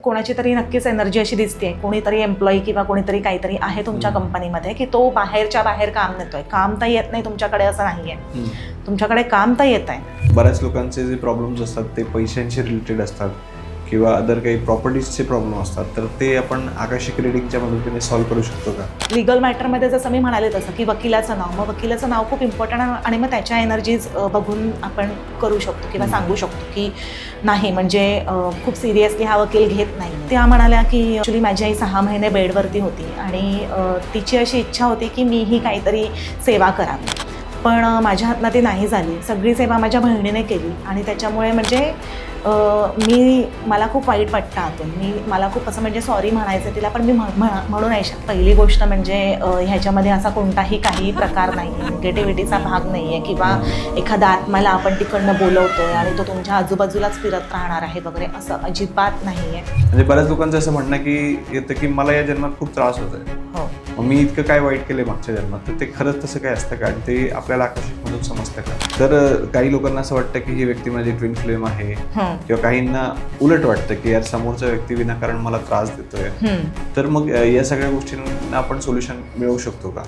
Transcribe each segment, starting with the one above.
कोणाची तरी नक्कीच एनर्जी अशी दिसते, कोणीतरी एम्प्लॉई किंवा कोणीतरी काहीतरी आहे तुमच्या कंपनीमध्ये की तो बाहेरच्या बाहेर काम नेतोय. काम तर येत नाही तुमच्याकडे असं नाहीये, तुमच्याकडे काम तर येत आहे. बऱ्याच लोकांचे जे प्रॉब्लेम्स असतात ते पैशांशी रिलेटेड असतात किंवा अदर काही प्रॉपर्टीजचे प्रॉब्लेम असतात, तर ते आपण आकाशिक रिडिंगच्या मदतीने सॉल्व्ह करू शकतो का? लिगल मॅटरमध्ये जसं मी म्हणाले तसं की वकिलाचं नाव, मग वकिलाचं नाव खूप इम्पॉर्टंट आणि मग त्याच्या एनर्जीज बघून आपण करू शकतो किंवा सांगू शकतो की नाही म्हणजे खूप सिरियसली हा वकील घेत नाही. त्या म्हणाल्या की ॲक्च्युली माझी आई 6 महिने बेडवरती होती आणि तिची अशी इच्छा होती की मीही काहीतरी सेवा करावी, पण माझ्या हातनं ती नाही झाली. सगळी सेवा माझ्या बहिणीने केली आणि त्याच्यामुळे म्हणजे मला खूप वाईट वाटतं आतून. मला खूप असं म्हणजे सॉरी म्हणायचं तिला, पण मी म्हणू नाही शकत. पहिली गोष्ट म्हणजे ह्याच्यामध्ये असा कोणताही काही प्रकार नाही आहे, निगेटिव्हिटीचा भाग नाही आहे किंवा एखादा आत्म्याला आपण तिकडनं बोलवतोय आणि तो तुमच्या आजूबाजूलाच फिरत राहणार आहे वगैरे, असं अजिबात नाही आहे. म्हणजे बऱ्याच लोकांचं असं म्हणणं की येतं की मला या जन्मात खूप त्रास होत आहे, हो, मग मी इतकं काय वाईट केलं मागच्या जन्मात, तर ते खरंच तसं काय असतं का आणि ते आपल्याला आकाशिकमधून समजतं का? तर काही लोकांना असं वाटतं की ही व्यक्ती माझी ट्विन फ्लेम आहे किंवा काहींना उलट वाटतं की यार समोरचा व्यक्ती विनाकारण मला त्रास देतोय. तर मग या सगळ्या गोष्टींना आपण सोल्युशन मिळवू शकतो का?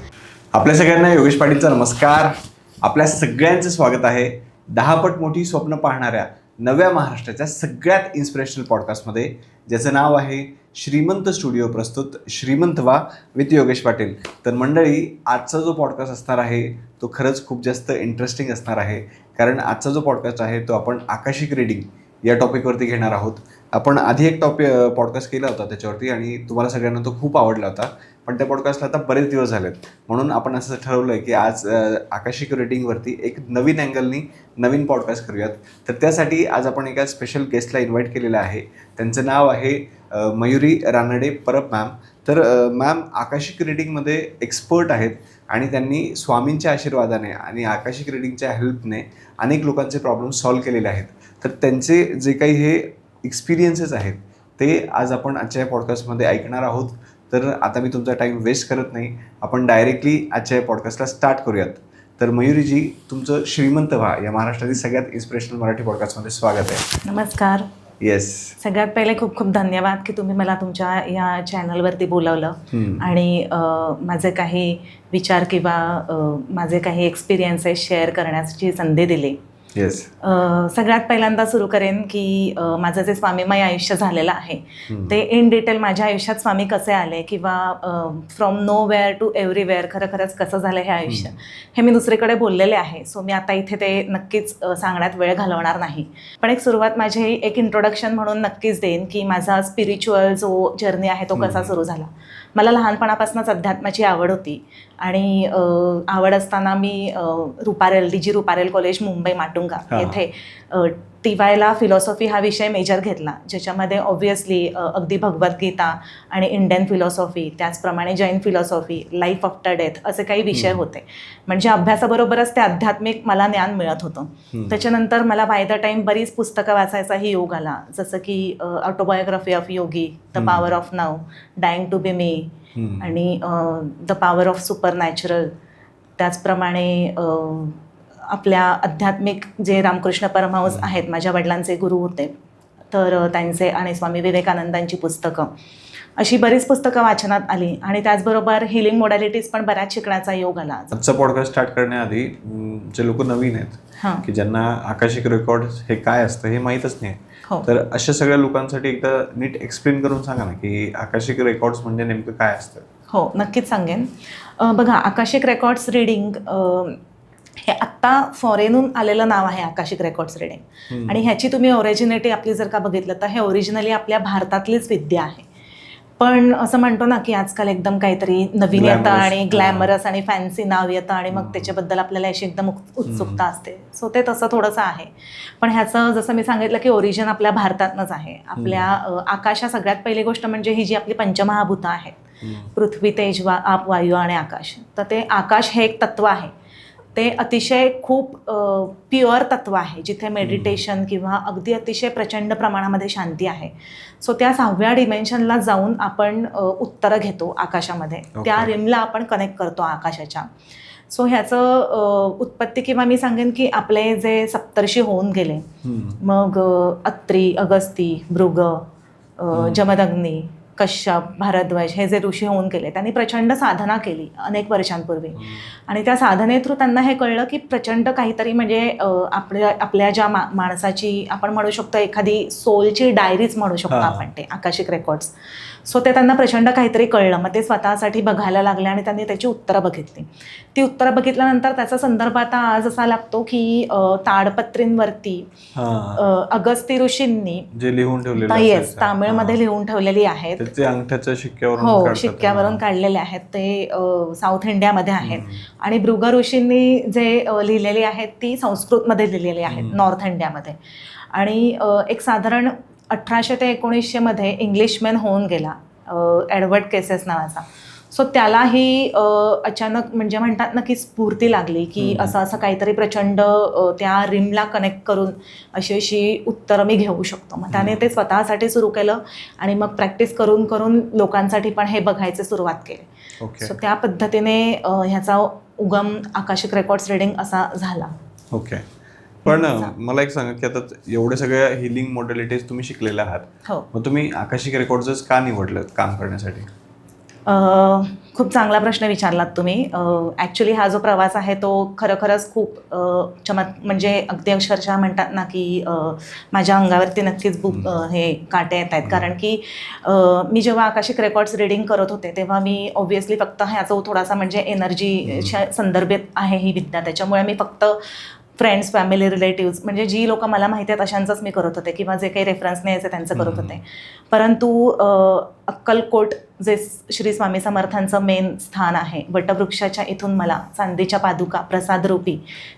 आपल्या सगळ्यांना योगेश पाटीलचा नमस्कार. आपल्या सगळ्यांचं स्वागत आहे 10 पट मोठी स्वप्न पाहणाऱ्या नव्या महाराष्ट्राच्या सगळ्यात इन्स्पिरेशनल पॉडकास्टमध्ये, ज्याचं नाव आहे श्रीमंत स्टुडिओ प्रस्तुत श्रीमंत व्हा विथ योगेश पाटील. तर मंडळी, आजचा जो पॉडकास्ट असणार आहे तो खरंच खूप जास्त इंटरेस्टिंग असणार आहे, कारण आजचा जो पॉडकास्ट आहे तो आपण आकाशिक रीडिंग या टॉपिकवरती घेणार आहोत. आपण आधी एक पॉडकास्ट केला होता त्याच्यावरती आणि तुम्हाला सगळ्यांना तो खूप आवडला होता, पण त्या पॉडकास्टला आता बरेच दिवस झालेत, म्हणून आपण असं ठरवलं आहे की आज आकाशिक रीडिंगवरती एक नवीन अँगलनी नवीन पॉडकास्ट करूयात. तर त्यासाठी आज आपण एका स्पेशल गेस्टला इन्व्हाइट केलेलं आहे. त्यांचं नाव आहे मयुरी रानडे परब मॅम. तर मॅम आकाशिक रिडिंगमध्ये एक्सपर्ट आहेत आणि त्यांनी स्वामींच्या आशीर्वादाने आणि आकाशिक रिडिंगच्या हेल्पने अनेक लोकांचे प्रॉब्लेम सॉल्व्ह केलेले आहेत. तर त्यांचे जे काही हे एक्सपिरियन्सेस आहेत ते आज आपण आजच्या पॉडकास्टमध्ये ऐकणार आहोत. तर आता मी तुमचा टाईम वेस्ट करत नाही, आपण डायरेक्टली आजच्या या पॉडकास्टला स्टार्ट करूयात. तर मयुरीजी, तुमचं श्रीमंत व्हा या महाराष्ट्रातील सगळ्यात इन्स्पिरेशनल मराठी पॉडकास्टमध्ये स्वागत आहे. नमस्कार. येस, सगळ्यात पहिले खूप खूप धन्यवाद की तुम्ही मला तुमच्या या चॅनलवरती बोलावलं आणि माझे काही विचार किंवा माझे काही एक्सपिरियन्सेस शेअर करण्याची संधी दिली. येस. सगळ्यात पहिल्यांदा सुरू करेन की माझं जे स्वामीमय आयुष्य झालेलं आहे ते इन डिटेल माझ्या आयुष्यात स्वामी कसे आले किंवा from nowhere to everywhere खरंच कसं झालं हे आयुष्य, हे मी दुसरीकडे बोललेले आहे. सो मी आता इथे ते नक्कीच सांगण्यात वेळ घालवणार नाही, पण एक सुरुवात माझी एक इंट्रोडक्शन म्हणून नक्कीच देईन की माझा स्पिरिच्युअल जो जर्नी आहे तो कसा सुरू झाला. मला लहानपणापासूनच अध्यात्माची आवड होती आणि आवड असताना मी DG रुपारेल कॉलेज मुंबई माटुंगा येथे TYला फिलॉसॉफी हा विषय मेजर घेतला, ज्याच्यामध्ये ऑब्व्हियसली अगदी भगवद्गीता आणि इंडियन फिलॉसॉफी, त्याचप्रमाणे Jain philosophy, life after death असे काही विषय होते. म्हणजे अभ्यासाबरोबरच ते आध्यात्मिक मला ज्ञान मिळत होतं. त्याच्यानंतर मला बाय द टाईम बरीच पुस्तकं वाचायचाही योग आला, जसं की autobiography of yogi, the power of now, dying to be me आणि the power of supernatural. त्याचप्रमाणे आपल्या आध्यात्मिक जे रामकृष्ण परमहंस आहेत, माझ्या वडिलांचे गुरु होते, तर त्यांचे आणि स्वामी विवेकानंदांची पुस्तकं, अशी बरीच पुस्तकं वाचनात आली आणि त्याचबरोबर हिलिंग मोडॅलिटीज पण बऱ्याच शिकण्याचा योग आला. आजचा पॉडकास्ट स्टार्ट करण्याआधी जे लोक नवीन आहेत की ज्यांना आकाशिक रेकॉर्ड हे काय असतं हे माहीतच नाही, तर अशा सगळ्या लोकांसाठी एकदा नीट एक्सप्लेन करून सांगा ना की आकाशिक रेकॉर्ड्स म्हणजे नेमकं काय असतं. हो, नक्कीच सांगेन. बघा, आकाशिक रेकॉर्ड्स रिडिंग हे आत्ता फॉरेनहून आलेलं नाव आहे, आकाशिक रेकॉर्ड्स रिडिंग. आणि ह्याची तुम्ही ओरिजिनिटी आपली जर का बघितलं तर हे ओरिजिनली आपल्या भारतातलीच विद्या आहे. पण असं म्हणतो ना की आजकाल एकदम काहीतरी नवीन येतं आणि ग्लॅमरस आणि फॅन्सी नाव येतं आणि मग त्याच्याबद्दल आपल्याला अशी एकदम उत्सुकता असते. सो ते तसं थोडंसं आहे, पण ह्याचं जसं मी सांगितलं की ओरिजिन आपल्या भारतातनंच आहे. आपल्या आकाशा सगळ्यात पहिली गोष्ट म्हणजे ही जी आपली पंचमहाभूतं आहेत, पृथ्वी, तेज, आप, वायू आणि आकाश, तर ते आकाश हे एक तत्व आहे. ते अतिशय खूप प्युअर तत्व आहे, जिथे मेडिटेशन किंवा अगदी अतिशय प्रचंड प्रमाणामध्ये शांती आहे. सो त्या 6व्या डिमेन्शनला जाऊन आपण उत्तरं घेतो आकाशामध्ये, त्या रिमला आपण कनेक्ट करतो आकाशाच्या. सो ह्याचं उत्पत्ती किंवा मी सांगेन की आपले जे सप्तर्षी होऊन गेले, मग अत्री, अगस्ती, भृग, जमदग्नी, कश्यप, भारद्वाज हे जे ऋषी होऊन गेले, त्यांनी प्रचंड साधना केली अनेक वर्षांपूर्वी. आणि त्या साधने थ्रू त्यांना हे कळलं की प्रचंड काहीतरी म्हणजे आपल्या ज्या माणसाची आपण म्हणू शकतो एखादी सोलची डायरीच म्हणू शकतो आपण, ते आकाशिक रेकॉर्ड्स. सो ते त्यांना प्रचंड काहीतरी कळलं. मग ते स्वतःसाठी बघायला लागले आणि त्यांनी त्याची उत्तरं बघितली. ती उत्तरं बघितल्यानंतर त्याचा संदर्भ आता आज असा लागतो की ताडपत्रींवरती अगस्ती ऋषींनी जे लिहून ठेवलेलं, येस, तामिळमध्ये लिहून ठेवलेली आहेत. ते अंगठ्याच्या शिक्क्यावरून, हो, शिक्क्यावरून काढलेले आहेत. ते साऊथ इंडियामध्ये आहेत. आणि भृग ऋषींनी जे लिहिलेली आहेत ती संस्कृतमध्ये लिहिलेली आहेत नॉर्थ इंडियामध्ये. आणि एक साधारण 1800 ते 1900 इंग्लिशमॅन होऊन गेला, एडवर्ड केसेस नावाचा. सो त्यालाही अचानक म्हणजे म्हणतात ना की स्फूर्ती लागली की असं काहीतरी प्रचंड त्या रिमला कनेक्ट करून अशी उत्तरं मी घेऊ शकतो. मग त्याने ते स्वतःसाठी सुरू केलं आणि मग प्रॅक्टिस करून करून लोकांसाठी पण हे बघायचे सुरुवात केली. सो त्या पद्धतीने ह्याचा उगम आकाशिक रेकॉर्ड्स रीडिंग असा झाला. ओके. पण मला एक सांगा की आता एवढे सगळ्या हिलिंग मॉडेलिटीज तुम्ही शिकलेल्या आहात, मग तुम्ही आकाशिक रेकॉर्ड्सच का निवडलं काम करण्यासाठी? खूप चांगला प्रश्न विचारलात तुम्ही. ॲक्च्युली हा जो प्रवास आहे तो खरंच खूप म्हणजे अगदी अक्षरशः म्हणतात ना की माझ्या अंगावरती नक्कीच हे काटे येत आहेत. कारण की मी जेव्हा आकाशिक रेकॉर्ड्स रीडिंग करत होते तेव्हा मी ऑब्व्हियसली फक्त ह्याचा थोडासा म्हणजे एनर्जीच्या संदर्भित आहे ही विद्या. त्याच्यामुळे मी फक्त फ्रेंड्स, फॅमिली, रिलेटिव्स म्हणजे जी लोकं मला माहिती आहेत अशांचंच मी करत होते किंवा जे काही रेफरन्स न्यायचे त्यांचं करत होते. परंतु अक्कलकोट जे श्री स्वामी समर्थांचं मेन स्थान आहे, वटवृक्षाच्या इथून मला चांदीच्या पादुका प्रसादरूपी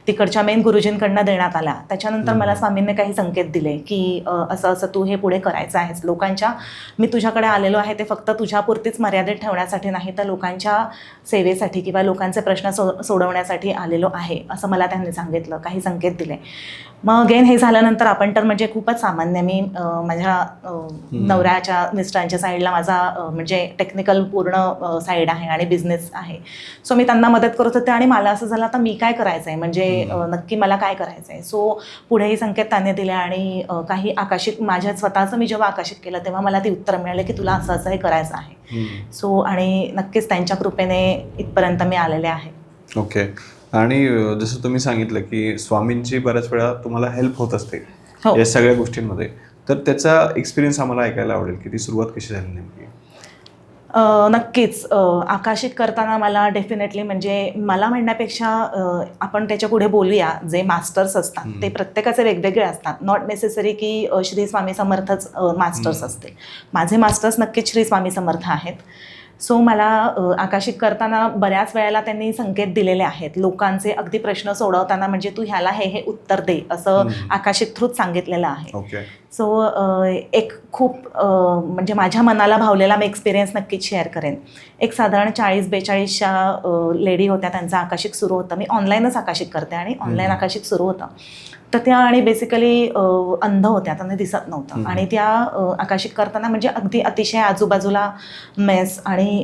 तिकडच्या मेन गुरुजींकडनं देण्यात आल्या. त्याच्यानंतर मला स्वामींनी काही संकेत दिले की असं तू हे पुढे करायचं आहेस. मी तुझ्याकडे आलेलो आहे ते फक्त तुझ्यापुरतीच मर्यादित ठेवण्यासाठी नाही, तर लोकांच्या सेवेसाठी किंवा लोकांचे प्रश्न सोडवण्यासाठी आलेलो आहे असं मला त्यांनी सांगितलं, काही संकेत दिले. मग अगेन हे झाल्यानंतर आपण तर म्हणजे खूपच सामान्य, मी माझ्या नवऱ्याच्या मिस्टरांच्या साईडला माझा म्हणजे टेक्निकल पूर्ण साईड आहे आणि बिझनेस आहे. सो मी त्यांना मदत करत होते आणि मला असं झालं आता मी काय करायचं आहे, म्हणजे नक्की मला काय करायचं आहे. सो पुढेही संकेत त्यांनी दिले आणि काही आकाशिक माझ्या स्वतःचं मी जेव्हा आकाशिक केलं तेव्हा मला ती उत्तर मिळाली की तुला असं हे करायचं आहे. सो आणि नक्कीच त्यांच्या कृपेने इथपर्यंत मी आलेले आहे. ओके. आणि जसं तुम्ही सांगितलं की स्वामींची बऱ्याच वेळा तुम्हाला हेल्प होत असते या सगळ्या गोष्टींमध्ये, तर त्याचा एक्सपिरियन्स आम्हाला ऐकायला आवडेल की ती सुरुवात कशी झाली नेमकी? नक्कीच आकाशिक करताना मला डेफिनेटली म्हणजे मला म्हणण्यापेक्षा आपण त्याच्या पुढे बोलूया, जे मास्टर्स असतात ते प्रत्येकाचे वेगवेगळे असतात. नॉट नेसेसरी की श्री स्वामी समर्थच मास्टर्स असतील. माझे मास्टर्स नक्कीच श्री स्वामी समर्थ आहेत. सो मला आकाशिक करताना बऱ्याच वेळेला त्यांनी संकेत दिलेले आहेत लोकांचे अगदी प्रश्न सोडवताना, म्हणजे तू ह्याला हे उत्तर दे असं आकाशिक थ्रूच सांगितलेलं आहे. सो एक खूप म्हणजे माझ्या मनाला भावलेला मी एक्सपिरियन्स नक्कीच शेअर करेन. एक साधारण 40-42च्या लेडी होत्या, त्यांचं आकाशिक सुरू होतं. मी ऑनलाईनच आकाशिक करते आणि ऑनलाईन आकाशिक सुरू होतं. तर त्या आणि बेसिकली अंध होत्या, त्यांना दिसत नव्हतं. आणि त्या आकाशिक करताना म्हणजे अगदी अतिशय आजूबाजूला मेस आणि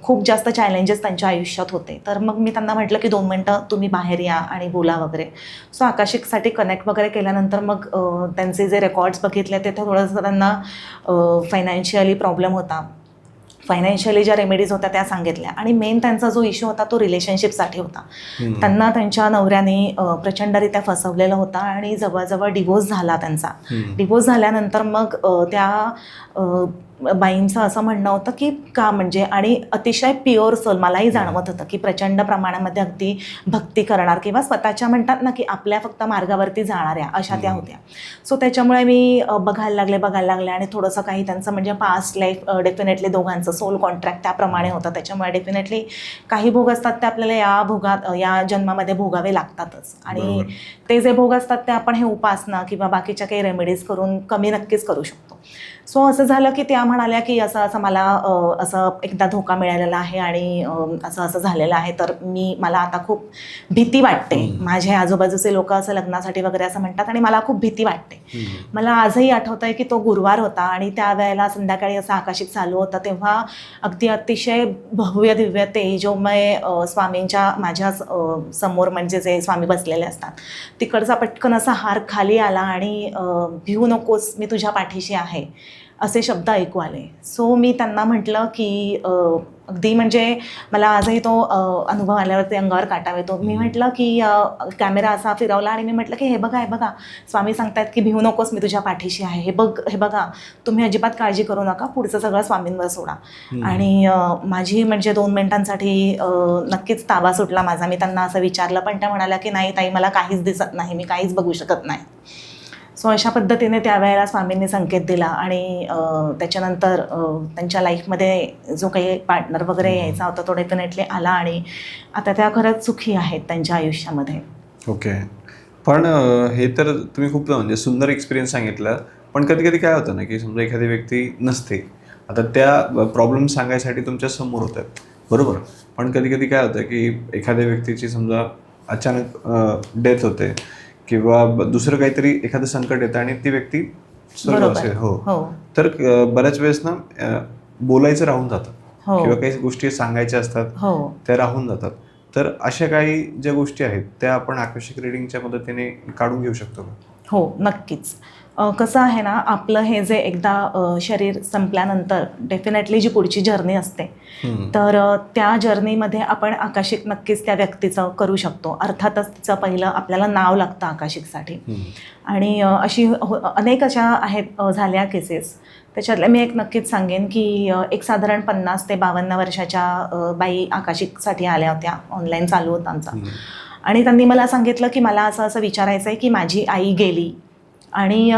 खूप जास्त चॅलेंजेस त्यांच्या आयुष्यात होते. तर मग मी त्यांना म्हटलं की 2 मिनटं तुम्ही बाहेर या आणि बोला वगैरे. सो आकाशिकसाठी कनेक्ट वगैरे केल्यानंतर मग त्यांचे जे रेकॉर्ड्स बघितले ते थोडंसं त्यांना फायनान्शियली प्रॉब्लेम होता. फायनान्शियली ज्या रेमेडीज होत्या त्या सांगितल्या आणि मेन त्यांचा जो इश्यू होता तो रिलेशनशिपसाठी होता. त्यांना त्यांच्या नवऱ्याने प्रचंडरित्या फसवलेलं होतं आणि जवळजवळ डिवोर्स झाला त्यांचा. डिवोर्स झाल्यानंतर मग त्या बाईंचं असं म्हणणं होतं की का म्हणजे, आणि अतिशय प्युअर सोल मलाही जाणवत होतं की प्रचंड प्रमाणामध्ये अगदी भक्ती करणार किंवा स्वतःच्या म्हणतात ना की आपल्या फक्त मार्गावरती जाणाऱ्या अशा त्या होत्या. सो त्याच्यामुळे मी बघायला लागले आणि थोडंसं काही त्यांचं म्हणजे पास्ट लाईफ डेफिनेटली दोघांचं सोल कॉन्ट्रॅक्ट त्याप्रमाणे होतं. त्याच्यामुळे डेफिनेटली काही भोग असतात ते आपल्याला या जन्मामध्ये भोगावे लागतातच. आणि ते जे भोग असतात ते आपण हे उपासना किंवा बाकीच्या काही रेमेडीज करून कमी नक्कीच करू शकतो. सो असं झालं की त्या म्हणाल्या की असं मला असं एकदा धोका मिळालेला आहे आणि असं झालेलं आहे, तर मला आता खूप भीती वाटते. माझे आजूबाजूचे लोक असं लग्नासाठी वगैरे असं म्हणतात आणि मला खूप भीती वाटते. मला आजही आठवत आहे की तो गुरुवार होता आणि त्यावेळेला संध्याकाळी असं आकाशिक चालू होतं, तेव्हा अगदी अतिशय भव्य दिव्य तेजोमय स्वामींच्या माझ्या समोर म्हणजे जे स्वामी बसलेले असतात तिकडचा पटकन असा हार खाली आला आणि भिवू नकोस, मी तुझ्या पाठीशी आहे असे शब्द ऐकू आले. सो मी त्यांना म्हटलं की अगदी म्हणजे मला आजही तो अनुभव आल्यावरती अंगावर काटा येतो. मी म्हटलं की कॅमेरा असा फिरवला आणि मी म्हटलं की हे बघा स्वामी सांगतायत की भिवू नकोस, मी तुझ्या पाठीशी आहे, हे बघा तुम्ही अजिबात काळजी करू नका, पुढचं सगळं स्वामींवर सोडा. आणि माझी म्हणजे 2 मिनिटांसाठी नक्कीच ताबा सुटला माझा. मी त्यांना असं विचारलं, पण त्या म्हणाल्या की नाही ताई, मला काहीच दिसत नाही, मी काहीच बघू शकत नाही. सो अशा पद्धतीने त्यावेळेला स्वामींनी संकेत दिला आणि त्याच्यानंतर त्यांच्या लाईफमध्ये जो काही पार्टनर वगैरे यायचा होता तो डेफिनेटली आला आणि आता त्या खरंच सुखी आहेत त्यांच्या आयुष्यामध्ये. ओके. पण हे तर तुम्ही खूप म्हणजे सुंदर एक्सपिरियन्स सांगितलं. पण कधी कधी काय होतं ना की समजा एखादी व्यक्ती नसते, आता त्या प्रॉब्लेम सांगायसाठी तुमच्या समोर होतात, बरोबर. पण कधी कधी काय होतं की एखाद्या व्यक्तीची समजा अचानक डेथ होते किंवा दुसरं काहीतरी एखादं संकट येतं आणि ती व्यक्ती असेल. हो. तर बऱ्याच वेळेस ना बोलायचं राहून जातं किंवा काही गोष्टी सांगायच्या असतात त्या राहून जातात. तर अशा काही ज्या गोष्टी आहेत त्या आपण आकर्षक रिडिंगच्या मदतीने काढून घेऊ शकतो का? हो, नक्कीच. कसं आहे ना, आपलं हे जे एकदा शरीर संपल्यानंतर डेफिनेटली जी पुढची जर्नी असते, तर त्या जर्नीमध्ये आपण आकाशिक नक्कीच त्या व्यक्तीचं करू शकतो. अर्थातच तिचं पहिलं आपल्याला नाव लागतं आकाशिकसाठी. आणि अशी अनेक अशा आहेत झाल्या केसेस. त्याच्यातल्या मी एक नक्कीच सांगेन की एक साधारण 50 ते 52 वर्षाच्या बाई आकाशिकसाठी आल्या होत्या. ऑनलाईन चालू होता आमचा. आणि त्यांनी मला सांगितलं की मला असं विचारायचं आहे की माझी आई गेली आणि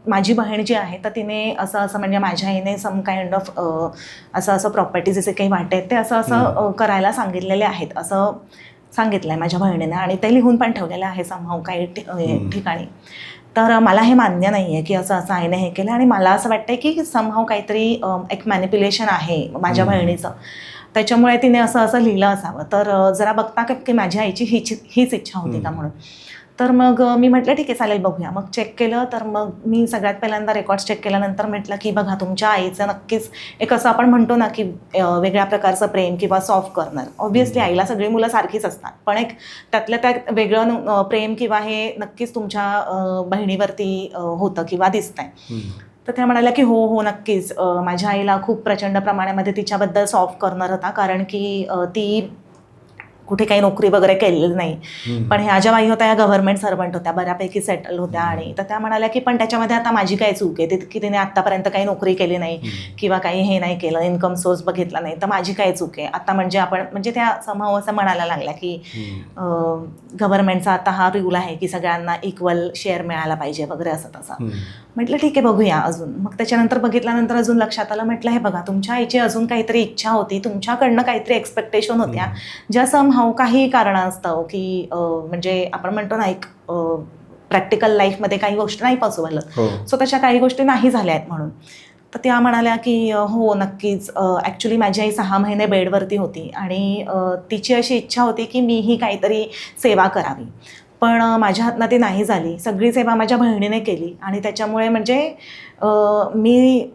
माझी बहीण जी आहे तर तिने असं म्हणजे माझ्या आईने सम काइंड ऑफ असं प्रॉपर्टीज जे काही वाटे आहेत ते असं करायला सांगितलेले आहेत, असं सांगितलं आहे माझ्या बहिणीने आणि ते लिहून पण ठेवलेलं आहे समहाऊ काही ठिकाणी. तर मला हे मान्य नाही आहे की असं आईने हे केलं आणि मला असं वाटतं की समहाऊ काहीतरी एक मॅनिप्युलेशन आहे माझ्या बहिणीचं, त्याच्यामुळे तिने असं लिहिलं असावं. तर जरा बघता की माझ्या आईची हीच इच्छा होती का म्हणून. तर मग मी म्हटलं ठीक आहे चालेल बघूया. मग चेक केलं तर मग मी सगळ्यात पहिल्यांदा रेकॉर्ड्स चेक केल्यानंतर म्हटलं की बघा तुमच्या आईचं नक्कीच एक असं आपण म्हणतो ना की वेगळ्या प्रकारचं प्रेम किंवा सॉफ्ट कॉर्नर. ऑब्व्हियसली आईला सगळी मुलं सारखीच असतात, पण एक त्यातल्या त्यात वेगळं प्रेम किंवा हे नक्कीच तुमच्या बहिणीवरती होतं किंवा दिसतंय. तर त्या म्हणाल्या की हो नक्कीच. माझ्या आईला खूप प्रचंड प्रमाणामध्ये तिच्याबद्दल सॉफ्ट कॉर्नर होता, कारण की ती कुठे काही नोकरी वगैरे केलेली नाही. पण ह्या ज्या बाई होत्या या गव्हर्नमेंट सर्वंट होत्या, बऱ्यापैकी सेटल होत्या. आणि तर त्या म्हणाल्या की पण त्याच्यामध्ये आता माझी काय चूक आहे की तिने आत्तापर्यंत काही नोकरी केली नाही किंवा काही हे नाही केलं, इन्कम सोर्स बघितला नाही, तर माझी काय चूक आहे आता. म्हणजे आपण म्हणजे त्या समहाऊ असं म्हणायला लागल्या की गव्हर्नमेंटचा आता हा रूल आहे की सगळ्यांना इक्वल शेअर मिळायला पाहिजे वगैरे असं तसं. म्हटलं ठीक आहे बघूया अजून. मग त्याच्यानंतर बघितल्यानंतर अजून लक्षात आलं, म्हटलं हे बघा तुमच्या आईची अजून काहीतरी इच्छा होती, तुमच्याकडनं काहीतरी एक्सपेक्टेशन होत्या ज्या समहाऊ काही कारणास्तव की म्हणजे आपण म्हणतो ना एक प्रॅक्टिकल लाईफमध्ये काही गोष्टी नाही पॉसिबल होत, सो तशा काही गोष्टी नाही झाल्या आहेत म्हणून. तर त्या म्हणाल्या की हो नक्कीच. ॲक्च्युली माझी आई 6 महिने बेडवरती होती आणि तिची अशी इच्छा होती की मीही काहीतरी सेवा करावी, पण माझ्या हातनं ती नाही झाली. सगळी सेवा माझ्या बहिणीने केली आणि त्याच्यामुळे म्हणजे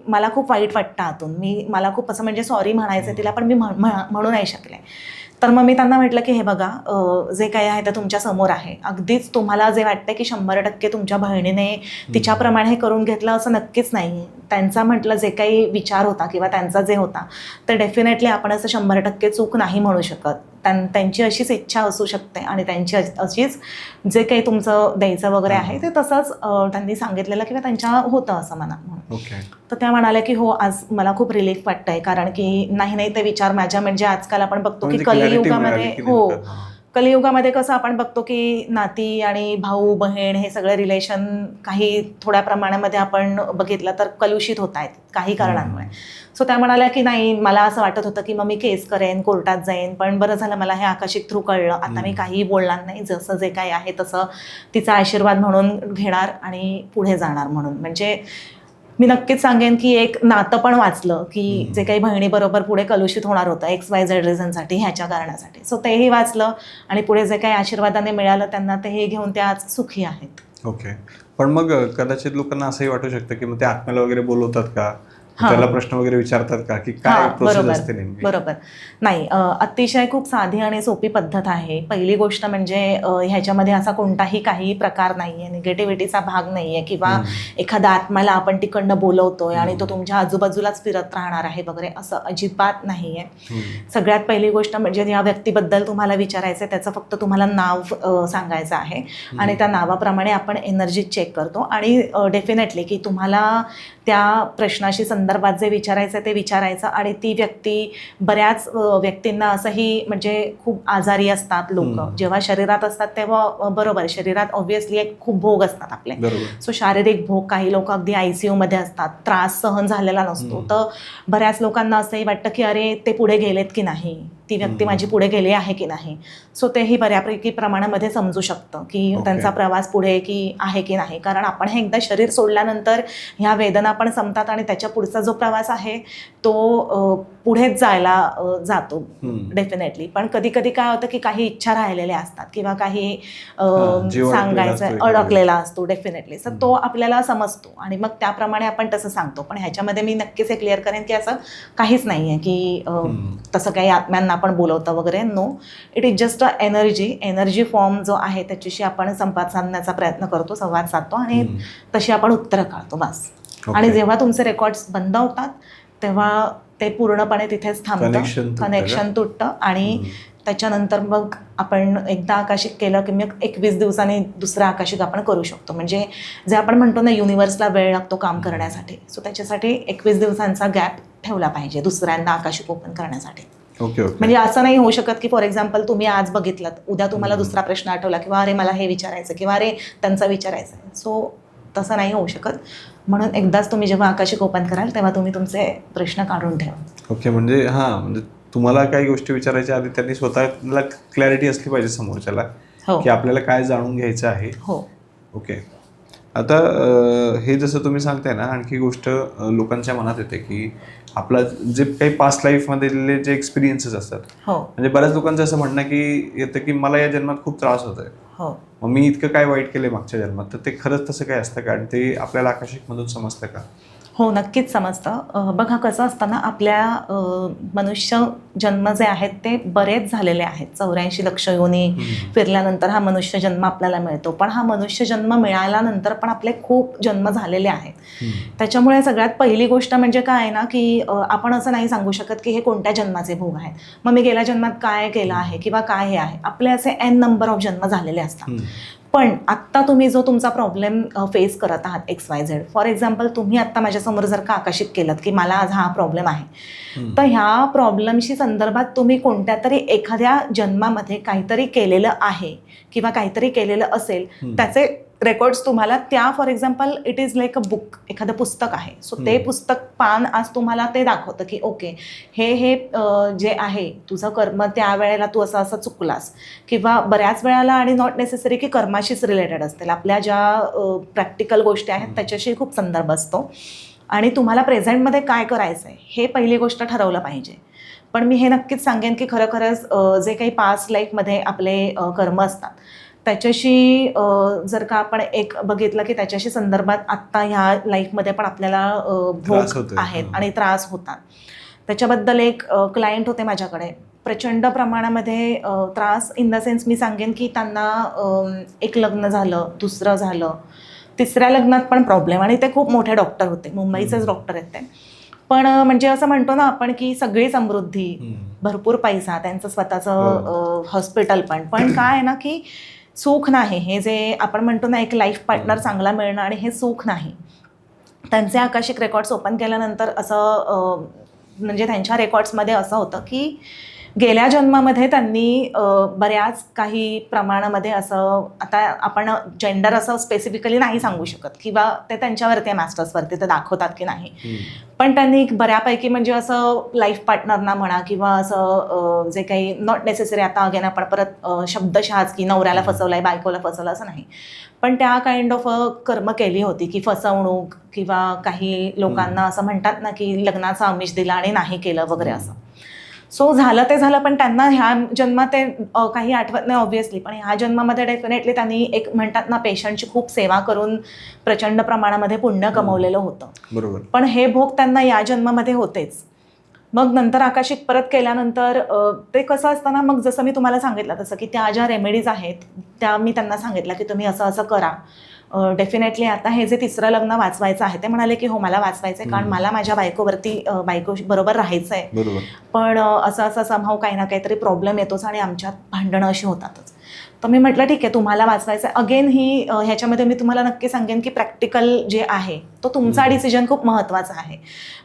मला खूप वाईट वाटतं आतून. मला खूप असं म्हणजे सॉरी म्हणायचं तिला, पण मी म्हणू नाही शकले. तर मग मी त्यांना म्हटलं की हे बघा जे काही आहे ते तुमच्या समोर आहे. अगदीच तुम्हाला जे वाटतं की 100% तुमच्या बहिणीने तिच्याप्रमाणे हे करून घेतलं असं नक्कीच नाही. त्यांचा म्हटलं जे काही विचार होता किंवा त्यांचा जे होता तर डेफिनेटली आपण असं 100% चूक नाही म्हणू शकत. त्यांची अशीच इच्छा असू शकते आणि त्यांची अशीच जे काही तुमचं द्यायचं वगैरे आहे ते तसंच त्यांनी सांगितलेलं किंवा त्यांच्या होतं असं म्हणा. तर त्या म्हणाल्या की हो आज मला खूप रिलीफ वाटतंय, कारण की नाही ते विचार माझ्या म्हणजे आजकाल आपण बघतो की कलियुगामध्ये कसं आपण बघतो की नाती आणि भाऊ बहीण हे सगळे रिलेशन काही थोड्या प्रमाणामध्ये आपण बघितलं तर कलुषित होत आहेत काही कारणांमुळे. सो त्या म्हणाल्या की नाही मला असं वाटत होतं की मग मी केस करेन, कोर्टात जाईन, पण बरं झालं मला हे आकाशिक थ्रू कळलं. आता मी काहीही बोलणार नाही, जसं जे काही आहे तसं तिचा आशीर्वाद म्हणून घेणार आणि पुढे जाणार म्हणून. म्हणजे मी नक्कीच सांगेन की एक नातं पण वाचलं की जे काही बहिणीबरोबर पुढे कलुषित होणार होतं XYZ रिझनसाठी, ह्याच्या कारणासाठी. सो तेही वाचलं आणि पुढे जे काही आशीर्वादाने मिळालं त्यांना ते हे घेऊन ते आज सुखी आहेत. ओके. पण मग कदाचित लोकांना असंही वाटू शकतं की मग ते आत्म्याला वगैरे बोलवतात का त्याला प्रश्न वगैरे विचारतात का की काय प्रोसेस असते नेमकी? बरोबर. नाही, अतिशय खूप साधी आणि सोपी पद्धत आहे. पहिली गोष्ट म्हणजे ह्याच्यामध्ये असा कोणताही काही प्रकार नाहीये, निगेटिव्हिटीचा भाग नाहीये किंवा एखादा आत्म्याला आपण तिकडनं बोलवतोय आणि तो तुमच्या आजूबाजूलाच फिरत राहणार आहे वगैरे, असं अजिबात नाहीये. सगळ्यात पहिली गोष्ट म्हणजे या व्यक्तीबद्दल तुम्हाला विचारायचं, त्याचं फक्त तुम्हाला नाव सांगायचं आहे आणि त्या नावाप्रमाणे आपण एनर्जी चेक करतो आणि डेफिनेटली की तुम्हाला त्या प्रश्नाशी संदर्भात जे विचारायचं ते विचारायचं. आणि ती व्यक्ती, बऱ्याच व्यक्तींना असंही म्हणजे खूप आजारी असतात लोक, जेव्हा शरीरात असतात तेव्हा बरोबर शरीरात ऑब्व्हियसली एक खूप भोग असतात आपले. सो शारीरिक भोग, काही लोक अगदी ICU मध्ये असतात, त्रास सहन झालेला नसतो, तर बऱ्याच लोकांना असंही वाटतं की अरे ते पुढे गेलेत की नाही, ती व्यक्ती माझी पुढे गेली आहे की नाही. सो तेही बऱ्यापैकी प्रमाणामध्ये समजू शकतं की त्यांचा प्रवास पुढे की आहे की नाही. कारण आपण हे एकदा शरीर सोडल्यानंतर ह्या वेदना पण संपतात आणि त्याच्या पुढचा जो प्रवास आहे तो पुढेच जायला जातो डेफिनेटली. पण कधी कधी काय होतं की काही इच्छा राहिलेल्या असतात किंवा काही सांगायचं अडकलेला असतो डेफिनेटली. सो तो आपल्याला समजतो आणि मग त्याप्रमाणे आपण तसं सांगतो. पण ह्याच्यामध्ये मी नक्कीच हे क्लिअर करेन की असं काहीच नाही आहे की तसं काही आत्म्यांना आपण बोलवतं वगैरे. No, it is just a energy form जो आहे त्याच्याशी आपण संवाद साधण्याचा प्रयत्न करतो, संवाद साधतो आणि तशी आपण उत्तरं काढतो बस. आणि जेव्हा तुमचे रेकॉर्ड्स बंद होतात तेव्हा ते पूर्णपणे तिथेच थांबतं, कनेक्शन तुटतं आणि त्याच्यानंतर मग आपण एकदा आकाशिक केलं की मग 21 दिवसांनी दुसरं आकाशिक आपण करू शकतो. म्हणजे जे आपण म्हणतो ना युनिव्हर्सला वेळ लागतो काम करण्यासाठी, सो त्याच्यासाठी 21 दिवसांचा गॅप ठेवला पाहिजे दुसऱ्यांदा आकाशिक ओपन करण्यासाठी. म्हणजे असं नाही होऊ शकत की फॉर एक्झाम्पल तुम्ही आज बघितलं, उद्या तुम्हाला दुसरा प्रश्न आठवला किंवा अरे मला हे विचारायचं किंवा अरे त्यांचं विचारायचं आहे. सो तसं नाही होऊ शकत. म्हणून एकदाच तुम्ही जेव्हा आकाशिक ओपन कराल तेव्हा तुम्ही तुमचे प्रश्न काढून ठेवा. ओके. म्हणजे म्हणजे तुम्हाला काही गोष्टी विचारायच्या आधी त्यांनी स्वतःला क्लॅरिटी असली पाहिजे समोरच्याला की आपल्याला काय जाणून घ्यायचं आहे. ओके. आता हे जसं तुम्ही सांगताय ना, आणखी गोष्ट लोकांच्या मनात येते की आपला जे काही पास्ट लाईफमधले जे एक्सपिरियन्सेस असतात, म्हणजे बऱ्याच लोकांचं असं म्हणणं की येतं की मला या जन्मात खूप त्रास होतोय, मग मी इतकं काय वाईट केलंय मागच्या जन्मात, तर ते खरंच तसं काय असतं का आणि ते आपल्याला आकाशिकमधून समजतं का? हो, नक्कीच समजतं. बघा कसं असतं ना, आपल्या मनुष्य जन्म जे आहेत ते बरेच झालेले आहेत. 84 लक्ष योनी फिरल्यानंतर हा मनुष्य जन्म आपल्याला मिळतो. पण हा मनुष्य जन्म मिळाल्यानंतर पण आपले खूप जन्म झालेले आहेत. त्याच्यामुळे सगळ्यात पहिली गोष्ट म्हणजे काय आहे ना की आपण असं नाही सांगू शकत की हे कोणत्या जन्माचे भोग आहेत, मग मी गेल्या जन्मात काय केलं आहे किंवा काय हे आहे. आपले असे n नंबर ऑफ जन्म झालेले असतात. पण आत्ता तुम्ही जो तुमचा प्रॉब्लेम फेस करत आहात XYZ, फॉर एक्झाम्पल तुम्ही आत्ता माझ्यासमोर जर का आकाशित केलं की मला आज हा प्रॉब्लेम आहे, तर ह्या प्रॉब्लेमशी संदर्भात तुम्ही कोणत्या तरी एखाद्या जन्मामध्ये काहीतरी केलेलं आहे किंवा काहीतरी केलेलं असेल, त्याचे रेकॉर्ड्स तुम्हाला त्या, for example it is like a book, एखादं पुस्तक आहे. सो ते पुस्तक पान आज तुम्हाला ते दाखवतं की ओके हे जे आहे तुझं कर्म, त्यावेळेला तू असं असं चुकलास किंवा बऱ्याच वेळेला, आणि नॉट नेसेसरी की कर्माशीच रिलेटेड असतील, आपल्या ज्या प्रॅक्टिकल गोष्टी आहेत त्याच्याशी खूप संदर्भ असतो. आणि तुम्हाला प्रेझेंटमध्ये काय करायचं आहे हे पहिली गोष्ट ठरवलं पाहिजे. पण मी हे नक्कीच सांगेन की खरंखरंच जे काही पास्ट लाईफमध्ये आपले कर्म असतात त्याच्याशी जर का आपण एक बघितलं की त्याच्याशी संदर्भात आत्ता ह्या लाईफमध्ये पण आपल्याला भोग आहेत आणि त्रास होतात. त्याच्याबद्दल एक क्लायंट होते माझ्याकडे, प्रचंड प्रमाणामध्ये त्रास इन द सेन्स मी सांगेन की त्यांना एक लग्न झालं, दुसरं झालं, तिसऱ्या लग्नात पण प्रॉब्लेम, आणि ते खूप मोठे डॉक्टर होते, मुंबईचेच डॉक्टर आहेत ते. पण म्हणजे असं म्हणतो ना आपण की सगळी समृद्धी, भरपूर पैसा, त्यांचं स्वतःचं हॉस्पिटल पण काय आहे ना की सुख नाही. हे जे आपण म्हणतो ना एक लाईफ पार्टनर चांगला मिळणं, आणि हे सुख नाही. त्यांचे आकाशिक रेकॉर्ड्स ओपन केल्यानंतर असं म्हणजे त्यांच्या रेकॉर्ड्समध्ये असं होतं की गेल्या जन्मामध्ये त्यांनी बऱ्याच काही प्रमाणामध्ये असं, आता आपण जेंडर असं स्पेसिफिकली नाही सांगू शकत किंवा ते त्यांच्यावरती आहे, मास्टर्सवरती ते दाखवतात की नाही, पण त्यांनी बऱ्यापैकी म्हणजे असं लाईफ पार्टनरना म्हणा किंवा असं जे काही नॉट नेसेसरी, आता अगेन आपण परत शब्दशःच की नवऱ्याला फसवलंय, बायकोला फसवलं असं नाही, पण त्या काइंड ऑफ कर्म केली होती की फसवणूक किंवा काही लोकांना असं म्हणतात ना की लग्नाचा आमिष दिला आणि नाही केलं वगैरे असं. सो झालं ते झालं, पण त्यांना ह्या जन्मात ते काही आठवत नाही ऑब्व्हियसली, पण ह्या जन्मामध्ये डेफिनेटली त्यांनी एक म्हणतात ना पेशंटची खूप सेवा करून प्रचंड प्रमाणामध्ये पुण्य कमवलेलं होतं. बरोबर. पण हे भोग त्यांना या जन्मामध्ये होतेच. मग नंतर आकाशिक परत केल्यानंतर ते कसं असतं ना, मग जसं मी तुम्हाला सांगितलं तसं की त्या ज्या रेमेडीज आहेत त्या मी त्यांना सांगितलं की तुम्ही असं असं करा. डेफिनेटली आता हे जे तिसरं लग्न वाचवायचं आहे ते म्हणाले की हो मला वाचवायचं आहे, कारण मला माझ्या बायकोवरती बायको बरोबर राहायचं आहे. बरोबर. पण असं असं समहाव काही ना काहीतरी प्रॉब्लेम येतोच आणि आमच्यात भांडणं अशी होतातच. तर मी म्हटलं ठीक आहे तुम्हाला वाचवायचं आहे. अगेन ही ह्याच्यामध्ये मी तुम्हाला नक्की सांगेन की प्रॅक्टिकल जे आहे तो तुमचा डिसिजन खूप महत्त्वाचा आहे.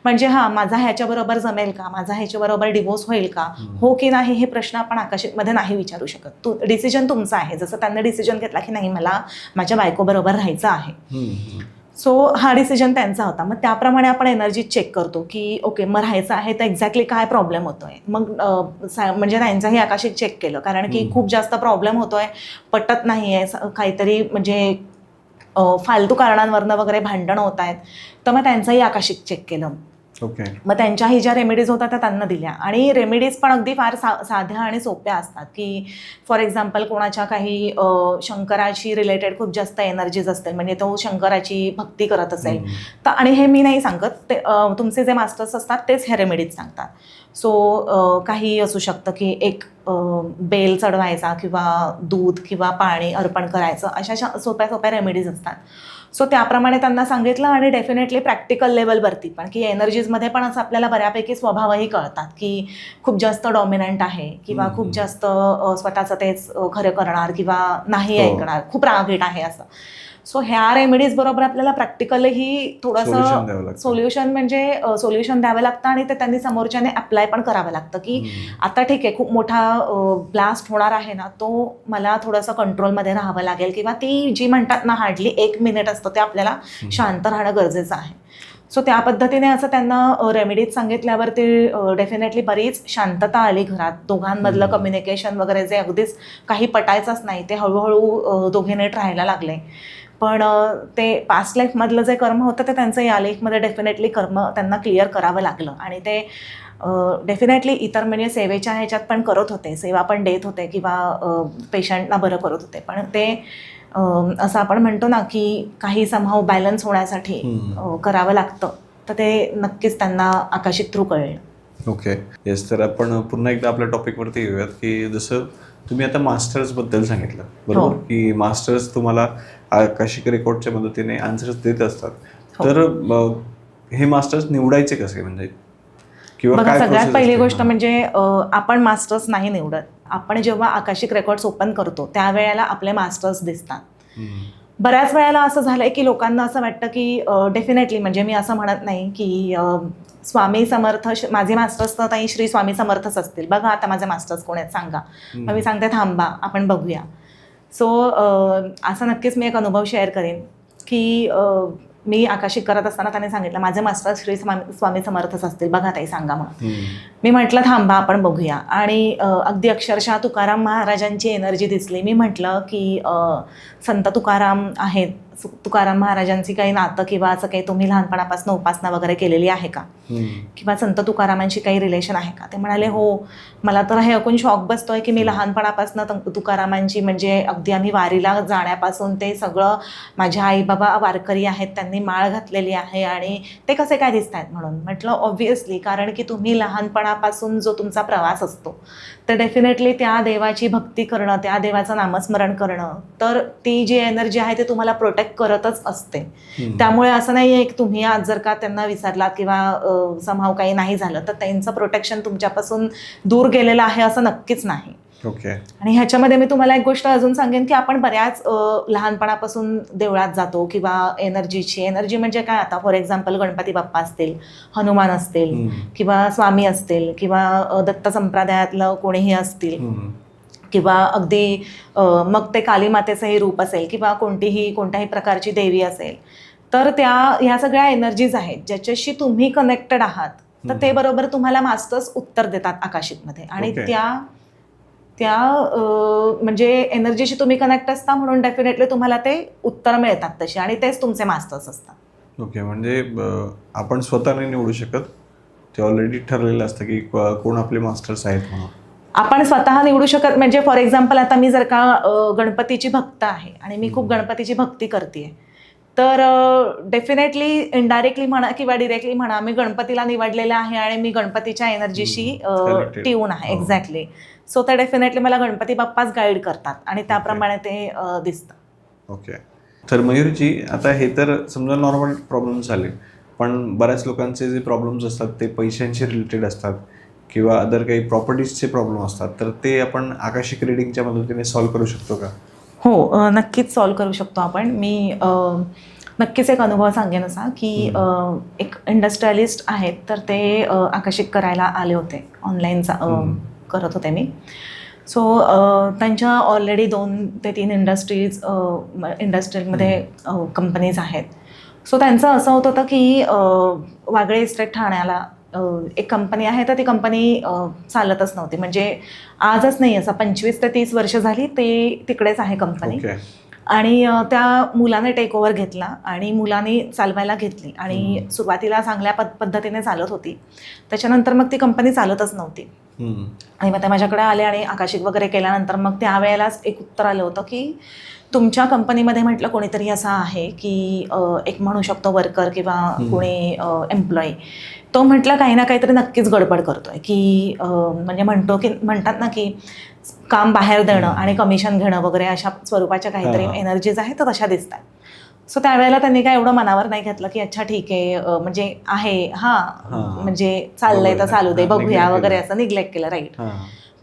म्हणजे हां माझा ह्याच्याबरोबर जमेल का, माझा ह्याच्याबरोबर डिवोर्स होईल का, हो की नाही हे प्रश्न आपण आकाशिकमध्ये नाही विचारू शकत. डिसिजन तुमचा आहे. जसं त्यांनी डिसिजन घेतला की नाही मला माझ्या बायकोबरोबर राहायचं आहे, सो हा डिसिजन त्यांचा होता. मग त्याप्रमाणे आपण एनर्जी चेक करतो की ओके मग राहायचं आहे तर एक्झॅक्टली काय प्रॉब्लेम होतोय. मग म्हणजे त्यांचाही आकाशिक चेक केलं, कारण की खूप जास्त प्रॉब्लेम होतोय, पटत नाही आहे, काहीतरी म्हणजे फालतू कारणांवरनं वगैरे भांडणं होत आहेत. तर मग त्यांचंही आकाशिक चेक केलं. ओके. मग त्यांच्याही ज्या रेमेडीज होत्या त्या त्यांना दिल्या, आणि रेमेडीज पण अगदी फार साध्या आणि सोप्या असतात. की फॉर एक्झाम्पल कोणाच्या काही शंकराची रिलेटेड खूप जास्त एनर्जीज असतील, म्हणजे तो शंकराची भक्ती करत असेल तर, आणि हे मी नाही सांगत, ते तुमचे जे मास्टर्स असतात तेच ह्या रेमेडीज सांगतात. सो काही असू शकतं की एक बेल चढवायचा किंवा दूध किंवा पाणी अर्पण करायचं, अशा सोप्या सोप्या रेमेडीज असतात. सो त्याप्रमाणे त्यांना सांगितलं, आणि डेफिनेटली प्रॅक्टिकल लेवलवरती पण की एनर्जीजमध्ये पण असं आपल्याला बऱ्यापैकी स्वभावही कळतात की खूप जास्त डॉमिनंट आहे किंवा खूप जास्त स्वतःचं तेच खरं करणार किंवा नाही ऐकणार, खूप रागीट आहे असं. सो ह्या रेमेडीज बरोबर आपल्याला प्रॅक्टिकलही थोडंसं सोल्युशन द्यावं लागतं, आणि ते त्यांनी समोरच्याने अप्लाय पण करावं लागतं की आता ठीक आहे खूप मोठा ब्लास्ट होणार आहे ना, तो मला थोडंसं कंट्रोलमध्ये राहावं लागेल, किंवा ती जी म्हणतात ना हार्डली 1 मिनिट असतं ते आपल्याला शांत राहणं गरजेचं आहे. सो त्या पद्धतीने असं त्यांना रेमेडीज सांगितल्यावर ते डेफिनेटली बरीच शांतता आली घरात. दोघांमधलं कम्युनिकेशन वगैरे जे अगदीच काही पटायचंच नाही ते हळूहळू दोघे नीट राहायला लागले. पण ते पास्ट लाईफमधलं जे कर्म होतं ते त्यांचं या लाईफमध्ये डेफिनेटली कर्म त्यांना क्लिअर करावं लागलं, आणि ते डेफिनेटली इतर म्हणजे सेवेच्या ह्याच्यात पण करत होते, सेवा पण देत होते किंवा पेशंटना बरं करत होते. पण ते असं आपण म्हणतो ना की काही समहाव बॅलन्स होण्यासाठी करावं लागतं, तर ते नक्कीच त्यांना आकाशिक थ्रू कळलं. ओके. येस, तर आपण पुन्हा एकदा आपल्या टॉपिकवरती येऊयात की जसं तुम्ही आता मास्टर्सबद्दल सांगितलं बरोबर, की मास्टर्स तुम्हाला आकाशिक रेकॉर्डच्या मदतीने आन्सर्स देत असतात. तर हे मास्टर्स निवडायचे कसे, म्हणजे किंवा बघा काय सगळ्यात प्रोसेस पहिली असते? गोष्ट म्हणजे आपण मास्टर्स नाही निवडत. आपण जेव्हा आकाशिक रेकॉर्ड्स ओपन करतो त्यावेळेला आपले मास्टर्स दिसतात. बऱ्याच वेळेला असं झालंय की लोकांना असं वाटतं की डेफिनेटली, म्हणजे मी असं म्हणत नाही की स्वामी समर्थ माझे मास्टर्स तर ताई श्री स्वामी समर्थच असतील, बघा आता माझे मास्टर्स कोण आहेत सांगा. मग मी सांगते थांबा आपण बघूया. सो असं नक्कीच मी एक अनुभव शेअर करेन की मी आकाशिक करत असताना त्याने सांगितलं माझे मास्टर्स श्री स्वामी समर्थच असतील, बघा ताई सांगा. मग मी म्हटलं थांबा आपण बघूया, आणि अगदी अक्षरशः तुकाराम महाराजांची एनर्जी दिसली. मी म्हटलं की संत तुकाराम आहेत, तुकाराम महाराजांची काही नातं किंवा असं काही तुम्ही लहानपणापासून उपासना वगैरे केलेली आहे का, किंवा संत तुकारामांशी काही रिलेशन आहे का. ते म्हणाले हो. मला तर हे ऐकून शॉक बसतोय की मी लहानपणापासून तुकारामांची म्हणजे अगदी आम्ही वारीला जाण्यापासून ते सगळं, माझ्या आई बाबा वारकरी आहेत, त्यांनी माळ घातलेली आहे, आणि ते कसे काय दिसत आहेत म्हणून. म्हटलं ऑब्व्हियसली, कारण की तुम्ही लहानपणापासून जो तुमचा प्रवास असतो तर डेफिनेटली त्या देवाची भक्ती करणं, त्या देवाचं नामस्मरण करणं, तर ती जी एनर्जी आहे ती तुम्हाला प्रोटेक्ट करतच असते. त्यामुळे असं नाही आहे की तुम्ही आज जर का त्यांना विसरलात किंवा समहाव काही नाही झालं तर त्यांचं प्रोटेक्शन तुमच्यापासून दूर गेलेलं आहे असं नक्कीच नाही. ओके. आणि ह्याच्यामध्ये मी तुम्हाला एक गोष्ट अजून सांगेन की आपण बऱ्याच लहानपणापासून देवळात जातो, किंवा एनर्जी म्हणजे काय, आता फॉर एक्झाम्पल गणपती बाप्पा असतील, हनुमान असतील, किंवा स्वामी असतील, किंवा दत्त संप्रदायातलं कोणीही असतील, किंवा अगदी मग ते काली मातेचंही रूप असेल, किंवा कोणत्याही प्रकारची देवी असेल, तर ह्या सगळ्या एनर्जीज आहेत ज्याच्याशी तुम्ही कनेक्टेड आहात, तर ते बरोबर तुम्हाला मास्टर्स उत्तर देतात आकाशिकमध्ये. आणि त्या म्हणजे एनर्जीशी तुम्ही कनेक्ट असता म्हणून डेफिनेटली तुम्हाला ते उत्तर मिळतात तशी, आणि तेच तुमचे मास्टर्स असतात. ओके. म्हणजे आपण स्वतः नाही निवडू शकत, ते ऑलरेडी ठरलेलं असतं की कोण आपले मास्टर्स आहेत म्हणून. आपण स्वतः निवडू शकत, म्हणजे फॉर एक्झाम्पल आता मी जर का गणपतीची भक्त आहे आणि मी खूप गणपतीची भक्ती करते, तर डेफिनेटली इनडायरेक्टली म्हणा किंवा डिरेक्टली म्हणा, मी गणपतीला निवडलेलं आहे आणि मी गणपतीच्या एनर्जीशी ट्यून आहे. एक्झॅक्टली. सो ते डेफिनेटली मला गणपती बाप्पाच गाईड करतात आणि त्याप्रमाणे ते दिसतं. ओके. तर मयूरजी, आता हे तर समजा नॉर्मल प्रॉब्लेम झाले, पण बऱ्याच लोकांचे जे प्रॉब्लेम्स असतात ते पैशांशी रिलेटेड असतात किंवा अदर काही प्रॉपर्टीजचे प्रॉब्लेम असतात, तर ते आपण आकाशिक रिडिंगच्या मदतीने सॉल्व्ह करू शकतो का? हो, नक्कीच सॉल्व्ह करू शकतो आपण. मी नक्कीच एक अनुभव सांगेन असा की एक इंडस्ट्रियलिस्ट आहेत, तर ते आकाशिक करायला आले होते. ऑनलाईनचा करत होते मी. सो त्यांच्या ऑलरेडी 2 ते 3 इंडस्ट्रीमध्ये कंपनीज आहेत. सो त्यांचं असं होत होतं की वागळे इस्टेट ठाण्याला एक कंपनी आहे, तर ती कंपनी चालतच नव्हती. म्हणजे आजच नाही, असं 25 ते 30 वर्ष झाली ते तिकडेच आहे कंपनी. आणि त्या मुलाने टेक ओव्हर घेतला आणि मुलाने चालवायला घेतली आणि सुरुवातीला चांगल्या पद्धतीने चालत होती. त्याच्यानंतर मग ती कंपनी चालतच नव्हती. आणि मग ते माझ्याकडे आले आणि आकाशिक वगैरे केल्यानंतर मग त्यावेळेलाच एक उत्तर आलं होतं की तुमच्या कंपनीमध्ये म्हटलं कोणीतरी असं आहे की एक म्हणू शकतो वर्कर किंवा कोणी एम्प्लॉई, तो म्हटलं काही ना काहीतरी नक्कीच गडबड करतोय की म्हणजे म्हणतात ना की काम बाहेर देणं आणि कमिशन घेणं वगैरे अशा स्वरूपाच्या काहीतरी एनर्जीज आहेत, तर तशा दिसतात. सो त्यावेळेला त्यांनी काय एवढं मनावर नाही घेतलं की अच्छा ठीक आहे, म्हणजे आहे म्हणजे चाललंय तर चालू दे, बघूया वगैरे, असं निग्लेक्ट केलं. राईट.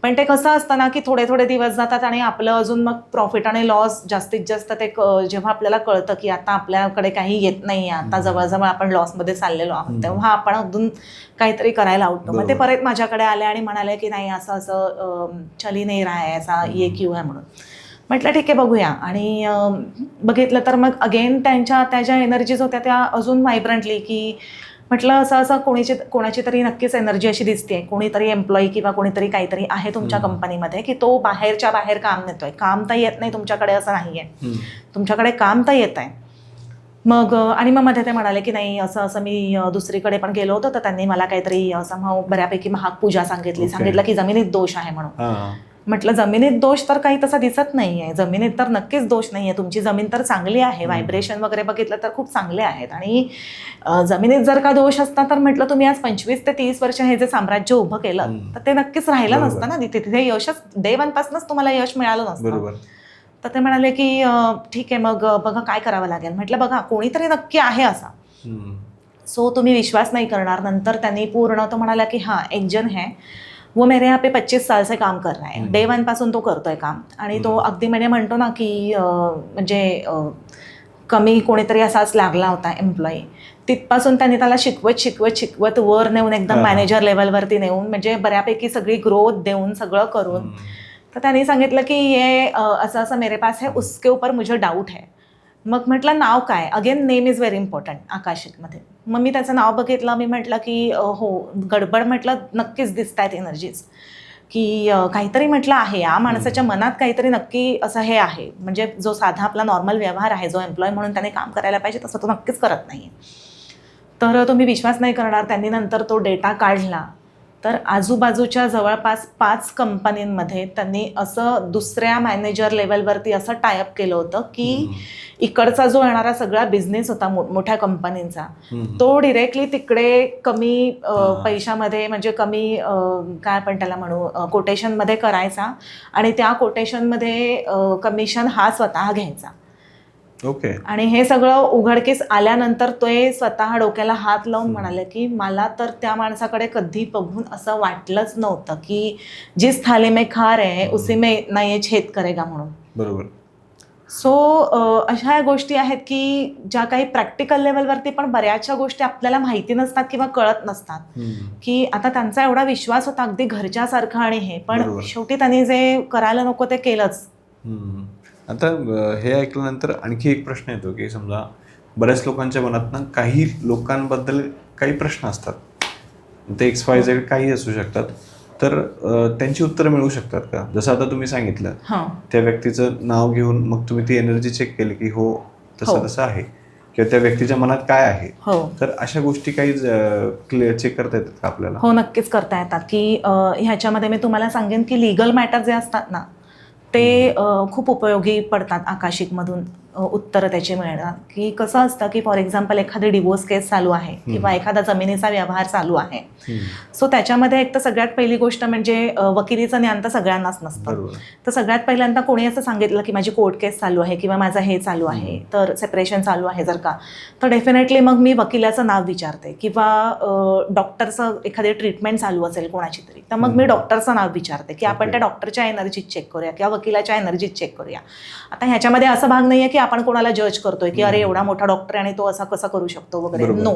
पण ते कसं असतं ना की थोडे थोडे दिवस जातात आणि आपलं अजून मग प्रॉफिट आणि लॉस जास्तीत जास्त ते जेव्हा आपल्याला कळतं की आता आपल्याकडे काही येत नाही, आता जवळजवळ आपण लॉसमध्ये चाललेलो आहोत, तेव्हा आपण अजून काहीतरी करायला उठतो. मग ते परत माझ्याकडे आले आणि म्हणाले की नाही, असं असं चली नाही रहा है, असा ये क्यू आहे म्हणून. म्हटलं ठीक आहे, बघूया. आणि बघितलं तर मग अगेन त्या ज्या एनर्जीज होत्या त्या अजून व्हायब्रंटली की म्हटलं असं असं कोणाची तरी नक्कीच एनर्जी अशी दिसते, कोणीतरी एम्प्लॉई किंवा कोणीतरी काहीतरी आहे तुमच्या कंपनीमध्ये की तो बाहेरच्या बाहेर काम नेतोय. काम तर येत नाही तुमच्याकडे असं नाही आहे, तुमच्याकडे काम तर येत आहे. मग आणि मग मध्ये ते म्हणाले की नाही, असं असं मी दुसरीकडे पण गेलो होतो, तर त्यांनी मला काहीतरी असं बऱ्यापैकी महाग पूजा सांगितलं की जमिनीत दोष आहे म्हणून. म्हटलं जमिनीत दोष तर काही तसा दिसत नाही आहे, जमिनीत तर नक्कीच दोष नाही आहे, तुमची जमीन तर चांगली आहे, व्हायब्रेशन वगैरे बघितलं तर खूप चांगले आहेत. आणि जमिनीत जर का दोष असता तर म्हटलं तुम्ही आज 25 ते 30 वर्ष हे जे साम्राज्य उभं केलं तर ते नक्कीच राहिलं नसतं ना, तिथे यशच डे 1 पासूनच तुम्हाला यश मिळालं नसतं. तर ते म्हणाले की ठीक आहे, मग बघा काय करावं लागेल. म्हटलं बघा कोणीतरी नक्की आहे असा. सो तुम्ही विश्वास नाही करणार. नंतर त्यांनी पूर्ण तो म्हणाला की हाँ एक जन है, वो मेरे यहाँ पे 25 साल से काम कर रहा है, डे 1 पासून तो करतोय काम. आणि तो अगदी म्हणजे म्हणतो ना की म्हणजे कमी कोणीतरी असाच लागला होता एम्प्लॉई, तिथपासून त्यांनी त्याला शिकवत वर नेऊन एकदम मॅनेजर लेवलवरती नेऊन म्हणजे बऱ्यापैकी सगळी ग्रोथ देऊन सगळं करून. तर त्यांनी सांगितलं की ये असं असं मेरे पास है, उसके ऊपर मुझे डाऊट है. मग म्हटलं नाव काय, again name is very important आकाशिकमध्ये. मग मी त्याचं नाव बघितलं, मी म्हटलं की हो गडबड, म्हटलं नक्कीच दिसत आहेत एनर्जीज की काहीतरी म्हटलं आहे या माणसाच्या मनात, काहीतरी नक्की असं हे आहे. म्हणजे जो साधा आपला नॉर्मल व्यवहार आहे, जो एम्प्लॉय म्हणून त्याने काम करायला पाहिजे तसं तो नक्कीच करत नाही. तर तुम्ही विश्वास नाही करणार, त्यांनी नंतर तो डेटा काढला तर आजूबाजूच्या जवळपास 5 कंपनींमध्ये त्यांनी असं दुसऱ्या मॅनेजर लेवलवरती असं टायअप केलं होतं की इकडचा जो येणारा सगळा बिझनेस होता मोठ्या कंपनींचा, तो डिरेक्टली तिकडे कमी पैशामध्ये, म्हणजे कमी काय आपण त्याला म्हणू, कोटेशनमध्ये करायचा आणि त्या कोटेशनमध्ये कमिशन हा स्वतः घ्यायचा. ओके. आणि हे सगळं उघडकीस आल्यानंतर ते स्वतः डोक्याला हात लावून म्हणाले की मला तर त्या माणसाकडे कधी बघून असं वाटलंच नव्हतं की जिस थाली में खा रहे उसी में ना ये छेद करेगा म्हणून. बरोबर. सो अशा गोष्टी आहेत की ज्या काही प्रॅक्टिकल लेवलवरती पण बऱ्याचशा गोष्टी आपल्याला माहिती नसतात किंवा कळत नसतात की आता त्यांचा एवढा विश्वास होता अगदी घरच्यासारखं आणि हे, पण शेवटी त्यांनी जे करायला नको ते केलंच. आता हे ऐकल्यानंतर आणखी एक प्रश्न येतो की समजा बऱ्याच लोकांच्या मनात ना काही लोकांबद्दल काही प्रश्न असतात, ते XYZ काही असू शकतात, तर त्यांची उत्तरं मिळू शकतात का? जसं आता तुम्ही सांगितलं त्या व्यक्तीचं नाव घेऊन मग तुम्ही ती एनर्जी चेक केली की हो तसं तसं आहे, किंवा त्या व्यक्तीच्या मनात काय आहे. हो तर अशा गोष्टी काही चेक करता येतात का आपल्याला? हो, नक्कीच करता येतात की ह्याच्यामध्ये मी तुम्हाला सांगेन की लिगल मॅटर जे असतात ना ते खूप उपयोगी पडतात आकाशिकमधून उत्तरं त्याची मिळणार. की कसं असतं की फॉर एक्झाम्पल एखादी डिवोर्स केस चालू आहे किंवा एखादा जमिनीचा व्यवहार चालू आहे. सो त्याच्यामध्ये एक तर सगळ्यात पहिली गोष्ट म्हणजे वकिलीचं ज्ञान तर सगळ्यांनाच नसतं. तर सगळ्यात पहिल्यांदा कोणी असं सांगितलं की माझी कोर्ट केस चालू आहे किंवा माझं हे चालू आहे, तर सेपरेशन चालू आहे जर का, तर डेफिनेटली मग मी वकिलाचं नाव विचारते. किंवा डॉक्टरचं एखादी ट्रीटमेंट चालू असेल कोणाची तरी, तर मग मी डॉक्टरचं नाव विचारते की आपण त्या डॉक्टरच्या एनर्जीत चेक करूया किंवा वकिलाच्या एनर्जीत चेक करूया. आता ह्याच्यामध्ये असं भाग नाही आहे की आपण कोणाला जज करतोय की अरे एवढा मोठा डॉक्टर आणि तो असा कसा करू शकतो वगैरे. नो,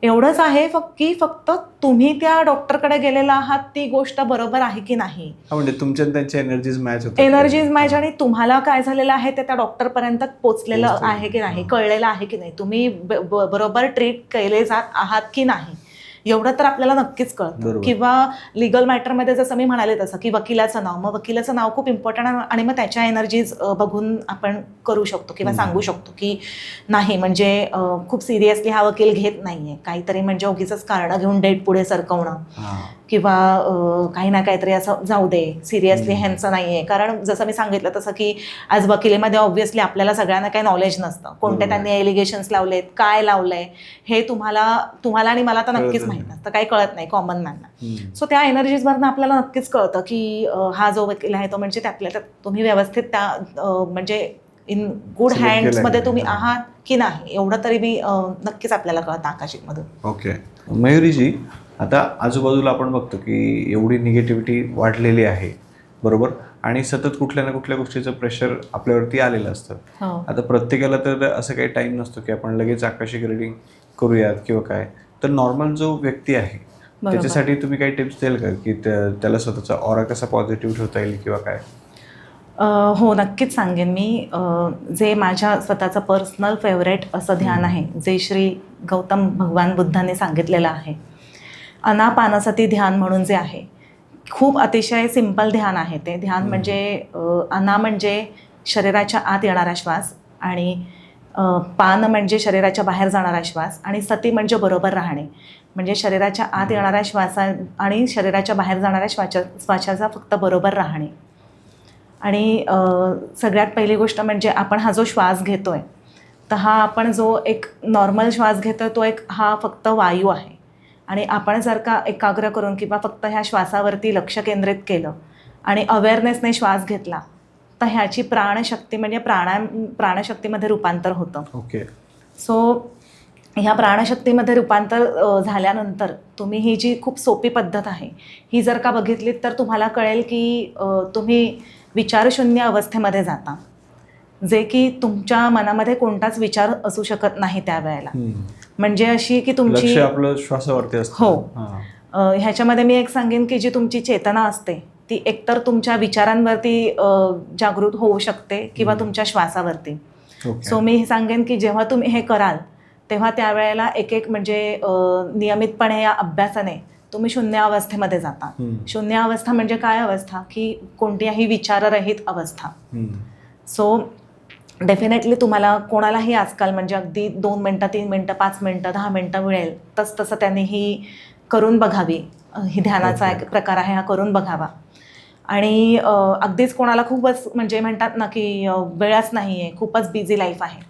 एवढंच आहे की फक्त तुम्ही त्या डॉक्टरकडे गेलेला आहात ती गोष्ट बरोबर आहे की नाही. म्हणजे तुमच्या त्यांच्या एनर्जीज मॅच होतात. एनर्जीज मॅच आणि तुम्हाला काय झालेलं आहे ते त्या डॉक्टरपर्यंत पोचलेलं आहे की नाही, कळलेलं आहे की नाही, तुम्ही बरोबर ट्रीट केले जात आहात की नाही, एवढं तर आपल्याला नक्कीच कळतं. किंवा लिगल मॅटरमध्ये जसं मी म्हणाले तसं की वकिलाचं नाव, मग वकिलाचं नाव खूप इम्पॉर्टंट आहे आणि मग त्याच्या एनर्जीज बघून आपण करू शकतो किंवा सांगू शकतो की नाही म्हणजे खूप सिरियसली हा वकील घेत नाहीये, काहीतरी म्हणजे उगीचंच कारणं घेऊन डेट पुढे सरकवणं किंवा काही ना काहीतरी असं जाऊ दे, सिरियसली ह्यांचं नाही आहे. कारण जसं मी सांगितलं तसं की आज वकिलीमध्ये ऑब्व्हियसली आपल्याला सगळ्यांना काही नॉलेज नसतं, कोणते त्यांनी एलिगेशन्स लावलेत, काय लावलंय हे तुम्हाला आणि मला तर नक्कीच माहीत नसतं, काही कळत नाही कॉमन मॅनना. सो त्या एनर्जीजवरनं आपल्याला नक्कीच कळतं की हा जो वकील आहे तो म्हणजे त्यातल्या त्यात तुम्ही व्यवस्थित त्या म्हणजे इन गुड हँड्समध्ये तुम्ही आहात की नाही, एवढं तरी मी नक्कीच आपल्याला कळतं आकाशिकमधून. ओके. मयुरीजी, आता आजूबाजूला आपण बघतो की एवढी निगेटिव्हिटी वाढलेली आहे, बरोबर, आणि सतत कुठल्या ना कुठल्या गोष्टीचं प्रेशर आपल्यावरती आलेलं असतं. आता प्रत्येकाला तर असं काही टाईम नसतो की आपण लगेच आकाशिक रीडिंग करूयात किंवा काय. तर नॉर्मल जो व्यक्ती आहे त्याच्यासाठी तुम्ही काही टिप्स द्याल का की त्याला स्वतःचा ऑरा कसा पॉझिटिव्ह ठेवता येईल किंवा काय? हो, नक्कीच सांगेन मी. जे माझ्या स्वतःचं पर्सनल फेवरेट असं ध्यान आहे, जे श्री गौतम भगवान बुद्धांनी सांगितलेलं आहे, अनापानसती ध्यान म्हणून जे आहे, खूप अतिशय सिंपल ध्यान आहे ते ध्यान. म्हणजे अना म्हणजे शरीराच्या आत येणारा श्वास आणि पान म्हणजे शरीराच्या बाहेर जाणारा श्वास आणि सती म्हणजे बरोबर राहणे. म्हणजे शरीराच्या आत येणाऱ्या श्वासा आणि शरीराच्या बाहेर जाणाऱ्या श्वासाचा फक्त बरोबर राहणे. आणि सगळ्यात पहिली गोष्ट म्हणजे आपण हा जो श्वास घेतोय तर हा आपण जो एक नॉर्मल श्वास घेतोय तो एक हा फक्त वायू आहे. आणि आपण जर का एकाग्र करून किंवा फक्त ह्या श्वासावरती लक्ष केंद्रित केलं आणि अवेअरनेसने श्वास घेतला तर ह्याची प्राणशक्ती म्हणजे प्राणशक्तीमध्ये रूपांतर होतं. ओके. सो ह्या प्राणशक्तीमध्ये रूपांतर झाल्यानंतर तुम्ही ही जी खूप सोपी पद्धत आहे ही जर का बघितलीत तर तुम्हाला कळेल की तुम्ही विचारशून्य अवस्थेमध्ये जाता, जे की तुमच्या मनामध्ये कोणताच विचार असू शकत नाही त्यावेळेला. म्हणजे अशी की तुमची आपलं श्वासावरती असतं. हो, ह्याच्यामध्ये मी एक सांगेन की जी तुमची चेतना असते ती एकतर तुमच्या विचारांवरती जागृत होऊ शकते किंवा तुमच्या श्वासावरती. सो मी सांगेन की जेव्हा तुम्ही हे कराल तेव्हा त्यावेळेला एक म्हणजे नियमितपणे या अभ्यासाने तुम्ही शून्य अवस्थेमध्ये जाता. शून्य अवस्था म्हणजे काय अवस्था की कोणत्याही विचाररहित अवस्था. सो डेफिनेटली तुम्हाला कोणालाही आजकाल म्हणजे अगदी 2 मिनटं 3 मिनटं 5 मिनटं 10 मिनटं मिळेल तसं त्यांनी ही करून बघावी. ही ध्यानाचा एक प्रकार आहे, हा करून बघावा. आणि अगदीच कोणाला खूपच म्हणजे म्हणतात ना की वेळच नाही आहे, खूपच बिझी लाईफ आहे,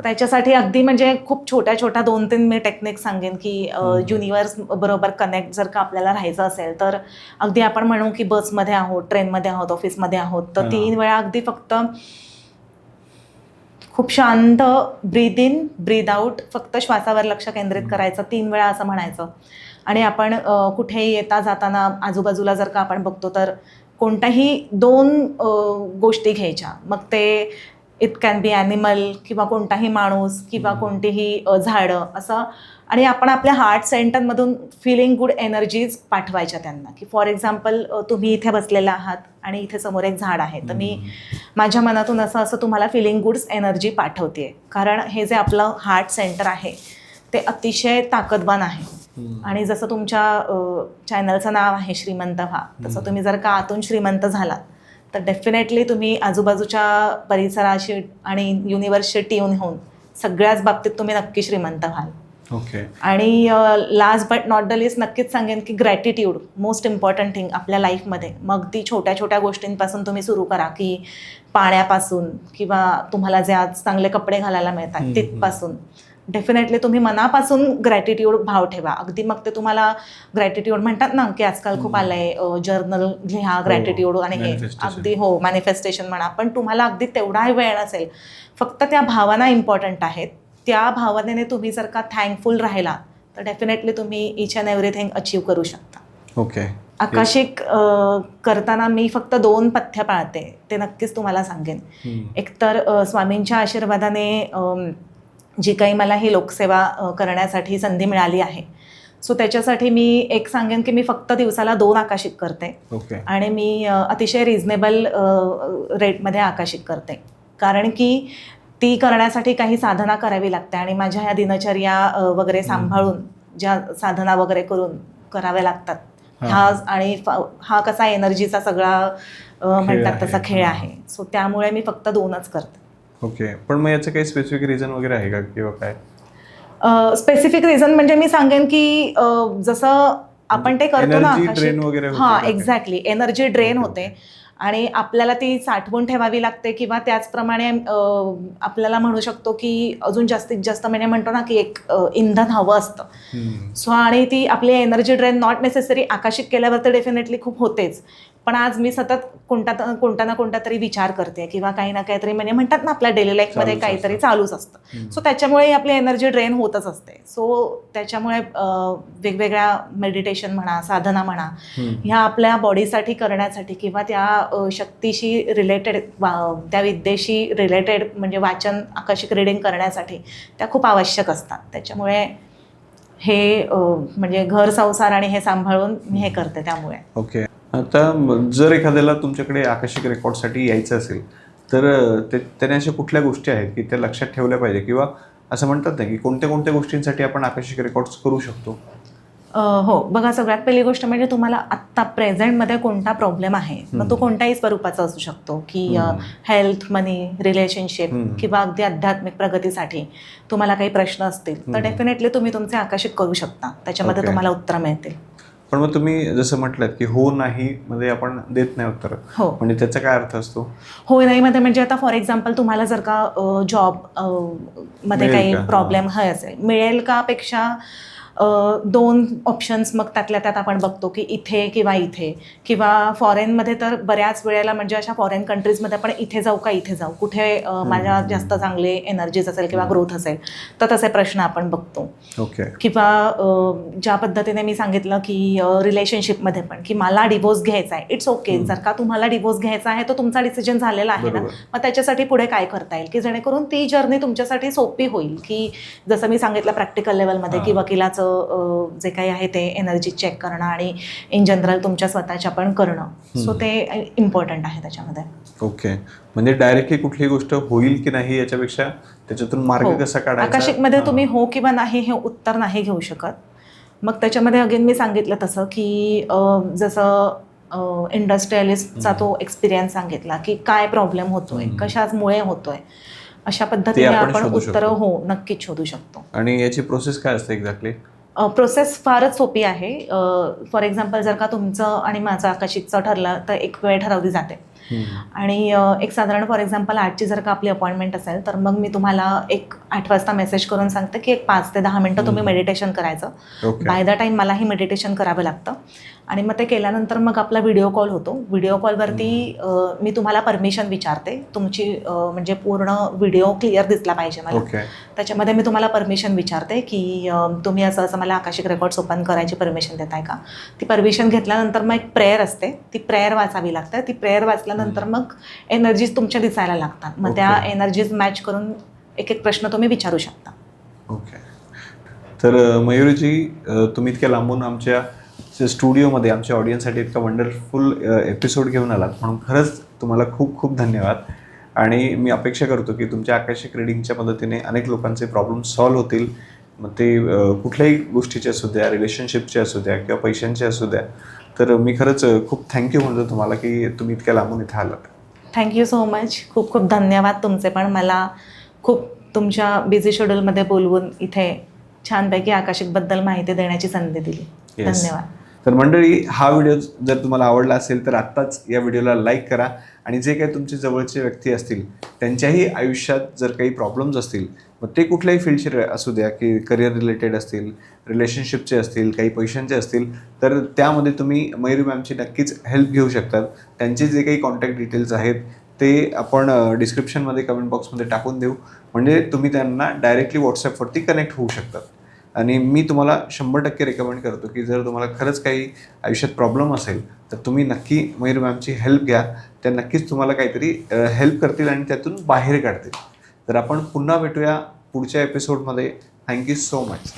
त्याच्यासाठी अगदी म्हणजे खूप छोट्या 2-3 मी टेक्निक सांगेन की युनिवर्स बरोबर कनेक्ट जर का आपल्याला राहायचं असेल तर अगदी आपण म्हणू की बसमध्ये आहोत, ट्रेनमध्ये आहोत, ऑफिसमध्ये आहोत, तर 3 वेळा अगदी फक्त खूप शांत ब्रीद इन ब्रीद आउट फक्त श्वासावर लक्ष केंद्रित करायचं 3 वेळा असं म्हणायचं. आणि आपण कुठेही येता जाताना आजूबाजूला जर का आपण बघतो तर कोणत्याही 2 गोष्टी घ्यायच्या, मग ते इट कॅन बी ॲनिमल किंवा कोणताही माणूस किंवा कोणतीही झाडं असं, आणि आपण आपल्या हार्ट सेंटरमधून फिलिंग गुड एनर्जीज पाठवायच्या त्यांना. की फॉर एक्झाम्पल तुम्ही इथे बसलेला आहात आणि इथे समोर एक झाड आहे, तर मी माझ्या मनातून असं तुम्हाला फिलिंग गुड्स एनर्जी पाठवते. कारण हे जे आपलं हार्ट सेंटर आहे ते अतिशय ताकदवान आहे. आणि जसं तुमच्या चॅनलचं नाव आहे श्रीमंत व्हा, तसं तुम्ही जर का आतून श्रीमंत झालात तर डेफिनेटली तुम्ही आजूबाजूच्या परिसराशी आणि युनिवर्सशी ट्यून होऊन सगळ्याच बाबतीत तुम्ही नक्की श्रीमंत व्हाल. ओके. आणि last but not the list नक्कीच सांगेन की ग्रॅटिट्यूड मोस्ट इम्पॉर्टंट थिंग आपल्या लाईफमध्ये. मग ती छोट्या छोट्या गोष्टींपासून तुम्ही सुरू करा, की पाण्यापासून किंवा तुम्हाला जे आज चांगले कपडे घालायला मिळतात तिथपासून डेफिनेटली तुम्ही मनापासून ग्रॅटिट्यूड भाव ठेवा. अगदी मग ते तुम्हाला ग्रॅटिट्यूड म्हणतात ना, की आजकाल खूप आलंय जर्नल लिहा ग्रॅटिट्यूड आणि हे अगदी हो मॅनिफेस्टेशन म्हणा, पण तुम्हाला अगदी तेवढाही वेळ नसेल. फक्त त्या भावना इम्पॉर्टंट आहेत. त्या भावनेने तुम्ही जर का थँकफुल राहिला तर डेफिनेटली तुम्ही इच अँड एव्हरीथिंग अचीव करू शकता. ओके. आकाशिक करताना मी फक्त 2 पथ्य पाळते, ते नक्कीच तुम्हाला सांगेन. एकतर स्वामींच्या आशीर्वादाने जी काही मला ही लोकसेवा करण्यासाठी संधी मिळाली आहे, सो त्याच्यासाठी मी एक सांगेन की मी फक्त दिवसाला 2 आकाशिक करते. ओके. आणि मी अतिशय रिझनेबल रेटमध्ये आकाशिक करते, कारण की ती करण्यासाठी काही साधना करावी लागते आणि माझ्या ह्या दिनचर्या वगैरे सांभाळून ज्या साधना वगैरे करून कराव्या लागतात आणि हा कसा एनर्जीचा सगळा म्हणतात तसा खेळ आहे. सो त्यामुळे मी फक्त 2च करते. ओके. पण मग याचं काही स्पेसिफिक रिझन वगैरे आहे का किंवा काय? स्पेसिफिक रिझन म्हणजे मी सांगेन की जसं आपण ते करतो ना हां एक्झॅक्टली एनर्जी ड्रेन होते आणि आपल्याला ती साठवून ठेवावी लागते किंवा त्याचप्रमाणे आपल्याला म्हणू शकतो की अजून जास्तीत जास्त म्हणजे म्हणतो ना की एक इंधन हवं असतं. सो आणि ती आपली energy drain not necessary Akashic केल्यावर तर डेफिनेटली खूप होतेच, पण आज मी सतत कोणता ना कोणता तरी विचार करते किंवा काही ना काहीतरी म्हणजे म्हणतात ना आपल्या डेली लाईफमध्ये काहीतरी चालूच असतं. सो त्याच्यामुळे आपली एनर्जी ड्रेन होतच असते. सो त्याच्यामुळे वेगवेगळ्या मेडिटेशन म्हणा साधना म्हणा ह्या आपल्या बॉडीसाठी करण्यासाठी किंवा त्या शक्तीशी रिलेटेड त्या विद्येशी रिलेटेड म्हणजे वाचन आकाशिक रिडिंग करण्यासाठी त्या खूप आवश्यक असतात. त्याच्यामुळे हे म्हणजे घर संसार आणि हे सांभाळून मी हे करते त्यामुळे. ओके. आता जर एखाद्याला तुमच्याकडे आकाशिक रेकॉर्डसाठी यायचं असेल तर त्याने अशा कुठल्या गोष्टी आहेत की त्या लक्षात ठेवल्या पाहिजे किंवा असं म्हणतात ना की कोणत्या कोणत्या गोष्टींसाठी आपण आकाशिक रेकॉर्ड्स करू शकतो? हो बघा, सगळ्यात पहिली गोष्ट म्हणजे तुम्हाला आत्ता प्रेझेंटमध्ये कोणता प्रॉब्लेम आहे, मग तो कोणत्याही स्वरूपाचा असू शकतो की हेल्थ, मनी, रिलेशनशिप किंवा अगदी आध्यात्मिक प्रगतीसाठी तुम्हाला काही प्रश्न असतील तर डेफिनेटली तुम्ही तुमचे आकाशिक करू शकता. त्याच्यामध्ये तुम्हाला उत्तर मिळतील. पण मग तुम्ही जसं म्हटलं की हो नाही मध्ये आपण देत नाही उत्तर, हो म्हणजे त्याचा काय अर्थ असतो? हो नाही मध्ये म्हणजे आता फॉर एक्झाम्पल तुम्हाला जर का जॉब मध्ये काही प्रॉब्लेम हवे असेल, मिळेल का पेक्षा 2 ऑप्शन्स मग त्यातल्या त्यात आपण बघतो की इथे किंवा इथे किंवा फॉरेनमध्ये तर बऱ्याच वेळेला म्हणजे अशा फॉरेन कंट्रीजमध्ये आपण इथे जाऊ का इथे जाऊ, कुठे माझ्या जास्त चांगले एनर्जीज असेल किंवा ग्रोथ असेल तर तसे प्रश्न आपण बघतो. ओके. किंवा ज्या पद्धतीने मी सांगितलं की रिलेशनशिपमध्ये पण की मला डिवोर्स घ्यायचा आहे, इट्स ओके. जर का तुम्हाला डिवोर्स घ्यायचा आहे तो तुमचा डिसिजन झालेला आहे ना, मग त्याच्यासाठी पुढे काय करता येईल की जेणेकरून ती जर्नी तुमच्यासाठी सोपी होईल. की जसं मी सांगितलं प्रॅक्टिकल लेवलमध्ये की वकिलाचं जे काही आहे ते एनर्जी चेक करणं आणि इन जनरल तुमच्या स्वतःच्या पण करणं, सो ते इम्पॉर्टंट आहे त्याच्यामध्ये. ओके. म्हणजे डायरेक्टली कुठली गोष्ट होईल की नाही याच्यापेक्षा त्याच्यातून मार्ग कसा काढायचा. आकाशिकमध्ये तुम्ही हो किंवा नाही हे उत्तर नाही घेऊ शकत. मग त्याच्यामध्ये अगेन मी सांगितलं तसं की जसं इंडस्ट्रियलिस्टचा तो एक्सपिरियन्स सांगितला की काय प्रॉब्लेम होतोय, कशामुळे होतोय, अशा पद्धतीने आपण उत्तरं हो नक्कीच शोधू शकतो. आणि याची प्रोसेस काय असते एक्झॅक्टली? प्रोसेस फारच सोपी आहे. फॉर एक्झाम्पल जर का तुमचं आणि माझं आकाशिकचं ठरलं तर एक वेळ ठरवली जाते आणि एक साधारण फॉर एक्झाम्पल 8ची जर का आपली अपॉइंटमेंट असेल तर मग मी तुम्हाला एक 8 वाजता मेसेज करून सांगते की एक 5 ते 10 मिनटं तुम्ही मेडिटेशन करायचं. बाय द टाईम मलाही मेडिटेशन करावं लागतं आणि मग ते केल्यानंतर मग आपला व्हिडिओ कॉल होतो. व्हिडिओ कॉलवरती मी तुम्हाला परमिशन विचारते, तुमची म्हणजे पूर्ण व्हिडिओ क्लिअर दिसला पाहिजे मला. त्याच्यामध्ये मी तुम्हाला परमिशन विचारते की तुम्ही असं असं मला आकाशिक रेकॉर्ड्स ओपन करायची परमिशन देताय का. ती परमिशन घेतल्यानंतर मग एक प्रेयर असते, ती प्रेयर वाचावी लागते. ती प्रेयर वाचल्यानंतर मग एनर्जीज तुमच्या दिसायला लागतात. मग त्या एनर्जीज मॅच करून एक एक प्रश्न तुम्ही विचारू शकता. ओके. तर मयुरीजी, तुम्ही इतक्या लांबून आमच्या स्टुडिओमध्ये आमच्या ऑडियन्ससाठी इतका वंडरफुल एपिसोड घेऊन आलात म्हणून खरंच तुम्हाला खूप खूप धन्यवाद. आणि मी अपेक्षा करतो की तुमच्या आकाशिक रिडिंगच्या मदतीने अनेक लोकांचे प्रॉब्लेम सॉल्व्ह होतील. मग ते कुठल्याही गोष्टीचे असू द्या, रिलेशनशिपचे असू द्या किंवा पैशांचे असू द्या. तर मी खरंच खूप थँक्यू म्हणतो तुम्हाला की तुम्ही इतक्या लांबून इथे आलात. Thank you so much. खूप खूप धन्यवाद तुमचे पण. मला खूप तुमच्या बिझी शेड्यूलमध्ये बोलवून इथे छानपैकी आकाशिकबद्दल माहिती देण्याची संधी दिली. Yes. धन्यवाद. तर मंडळी, हा व्हिडिओ जर तुम्हाला आवडला असेल तर आत्ताच या व्हिडिओला लाईक करा आणि जे काही तुमचे जवळचे व्यक्ती असतील त्यांच्याही आयुष्यात जर काही प्रॉब्लेम्स असतील, मग ते कुठल्याही फील्डचे असू द्या, की करिअर रिलेटेड असतील, रिलेशनशिपचे असतील, काही पैशांचे असतील, तर त्यामध्ये तुम्ही मयुरी मॅमची नक्कीच हेल्प घेऊ शकतात. त्यांचे जे काही कॉन्टॅक्ट डिटेल्स आहेत ते आपण डिस्क्रिप्शनमध्ये कमेंट बॉक्समध्ये टाकून देऊ, म्हणजे तुम्ही त्यांना डायरेक्टली व्हॉट्सॲपवरती कनेक्ट होऊ शकतात. आणि मी तुम्हाला 100% रेकमेंड करतो की जर तुम्हाला खरंच काही आयुष्यात प्रॉब्लेम असेल तर तुम्ही नक्की मयुरी मॅमची हेल्प घ्या. त्या नक्कीच तुम्हाला काहीतरी हेल्प करतील आणि त्यातून बाहेर काढतील. तर आपण पुन्हा भेटूया पुढच्या एपिसोडमध्ये. Thank you so much.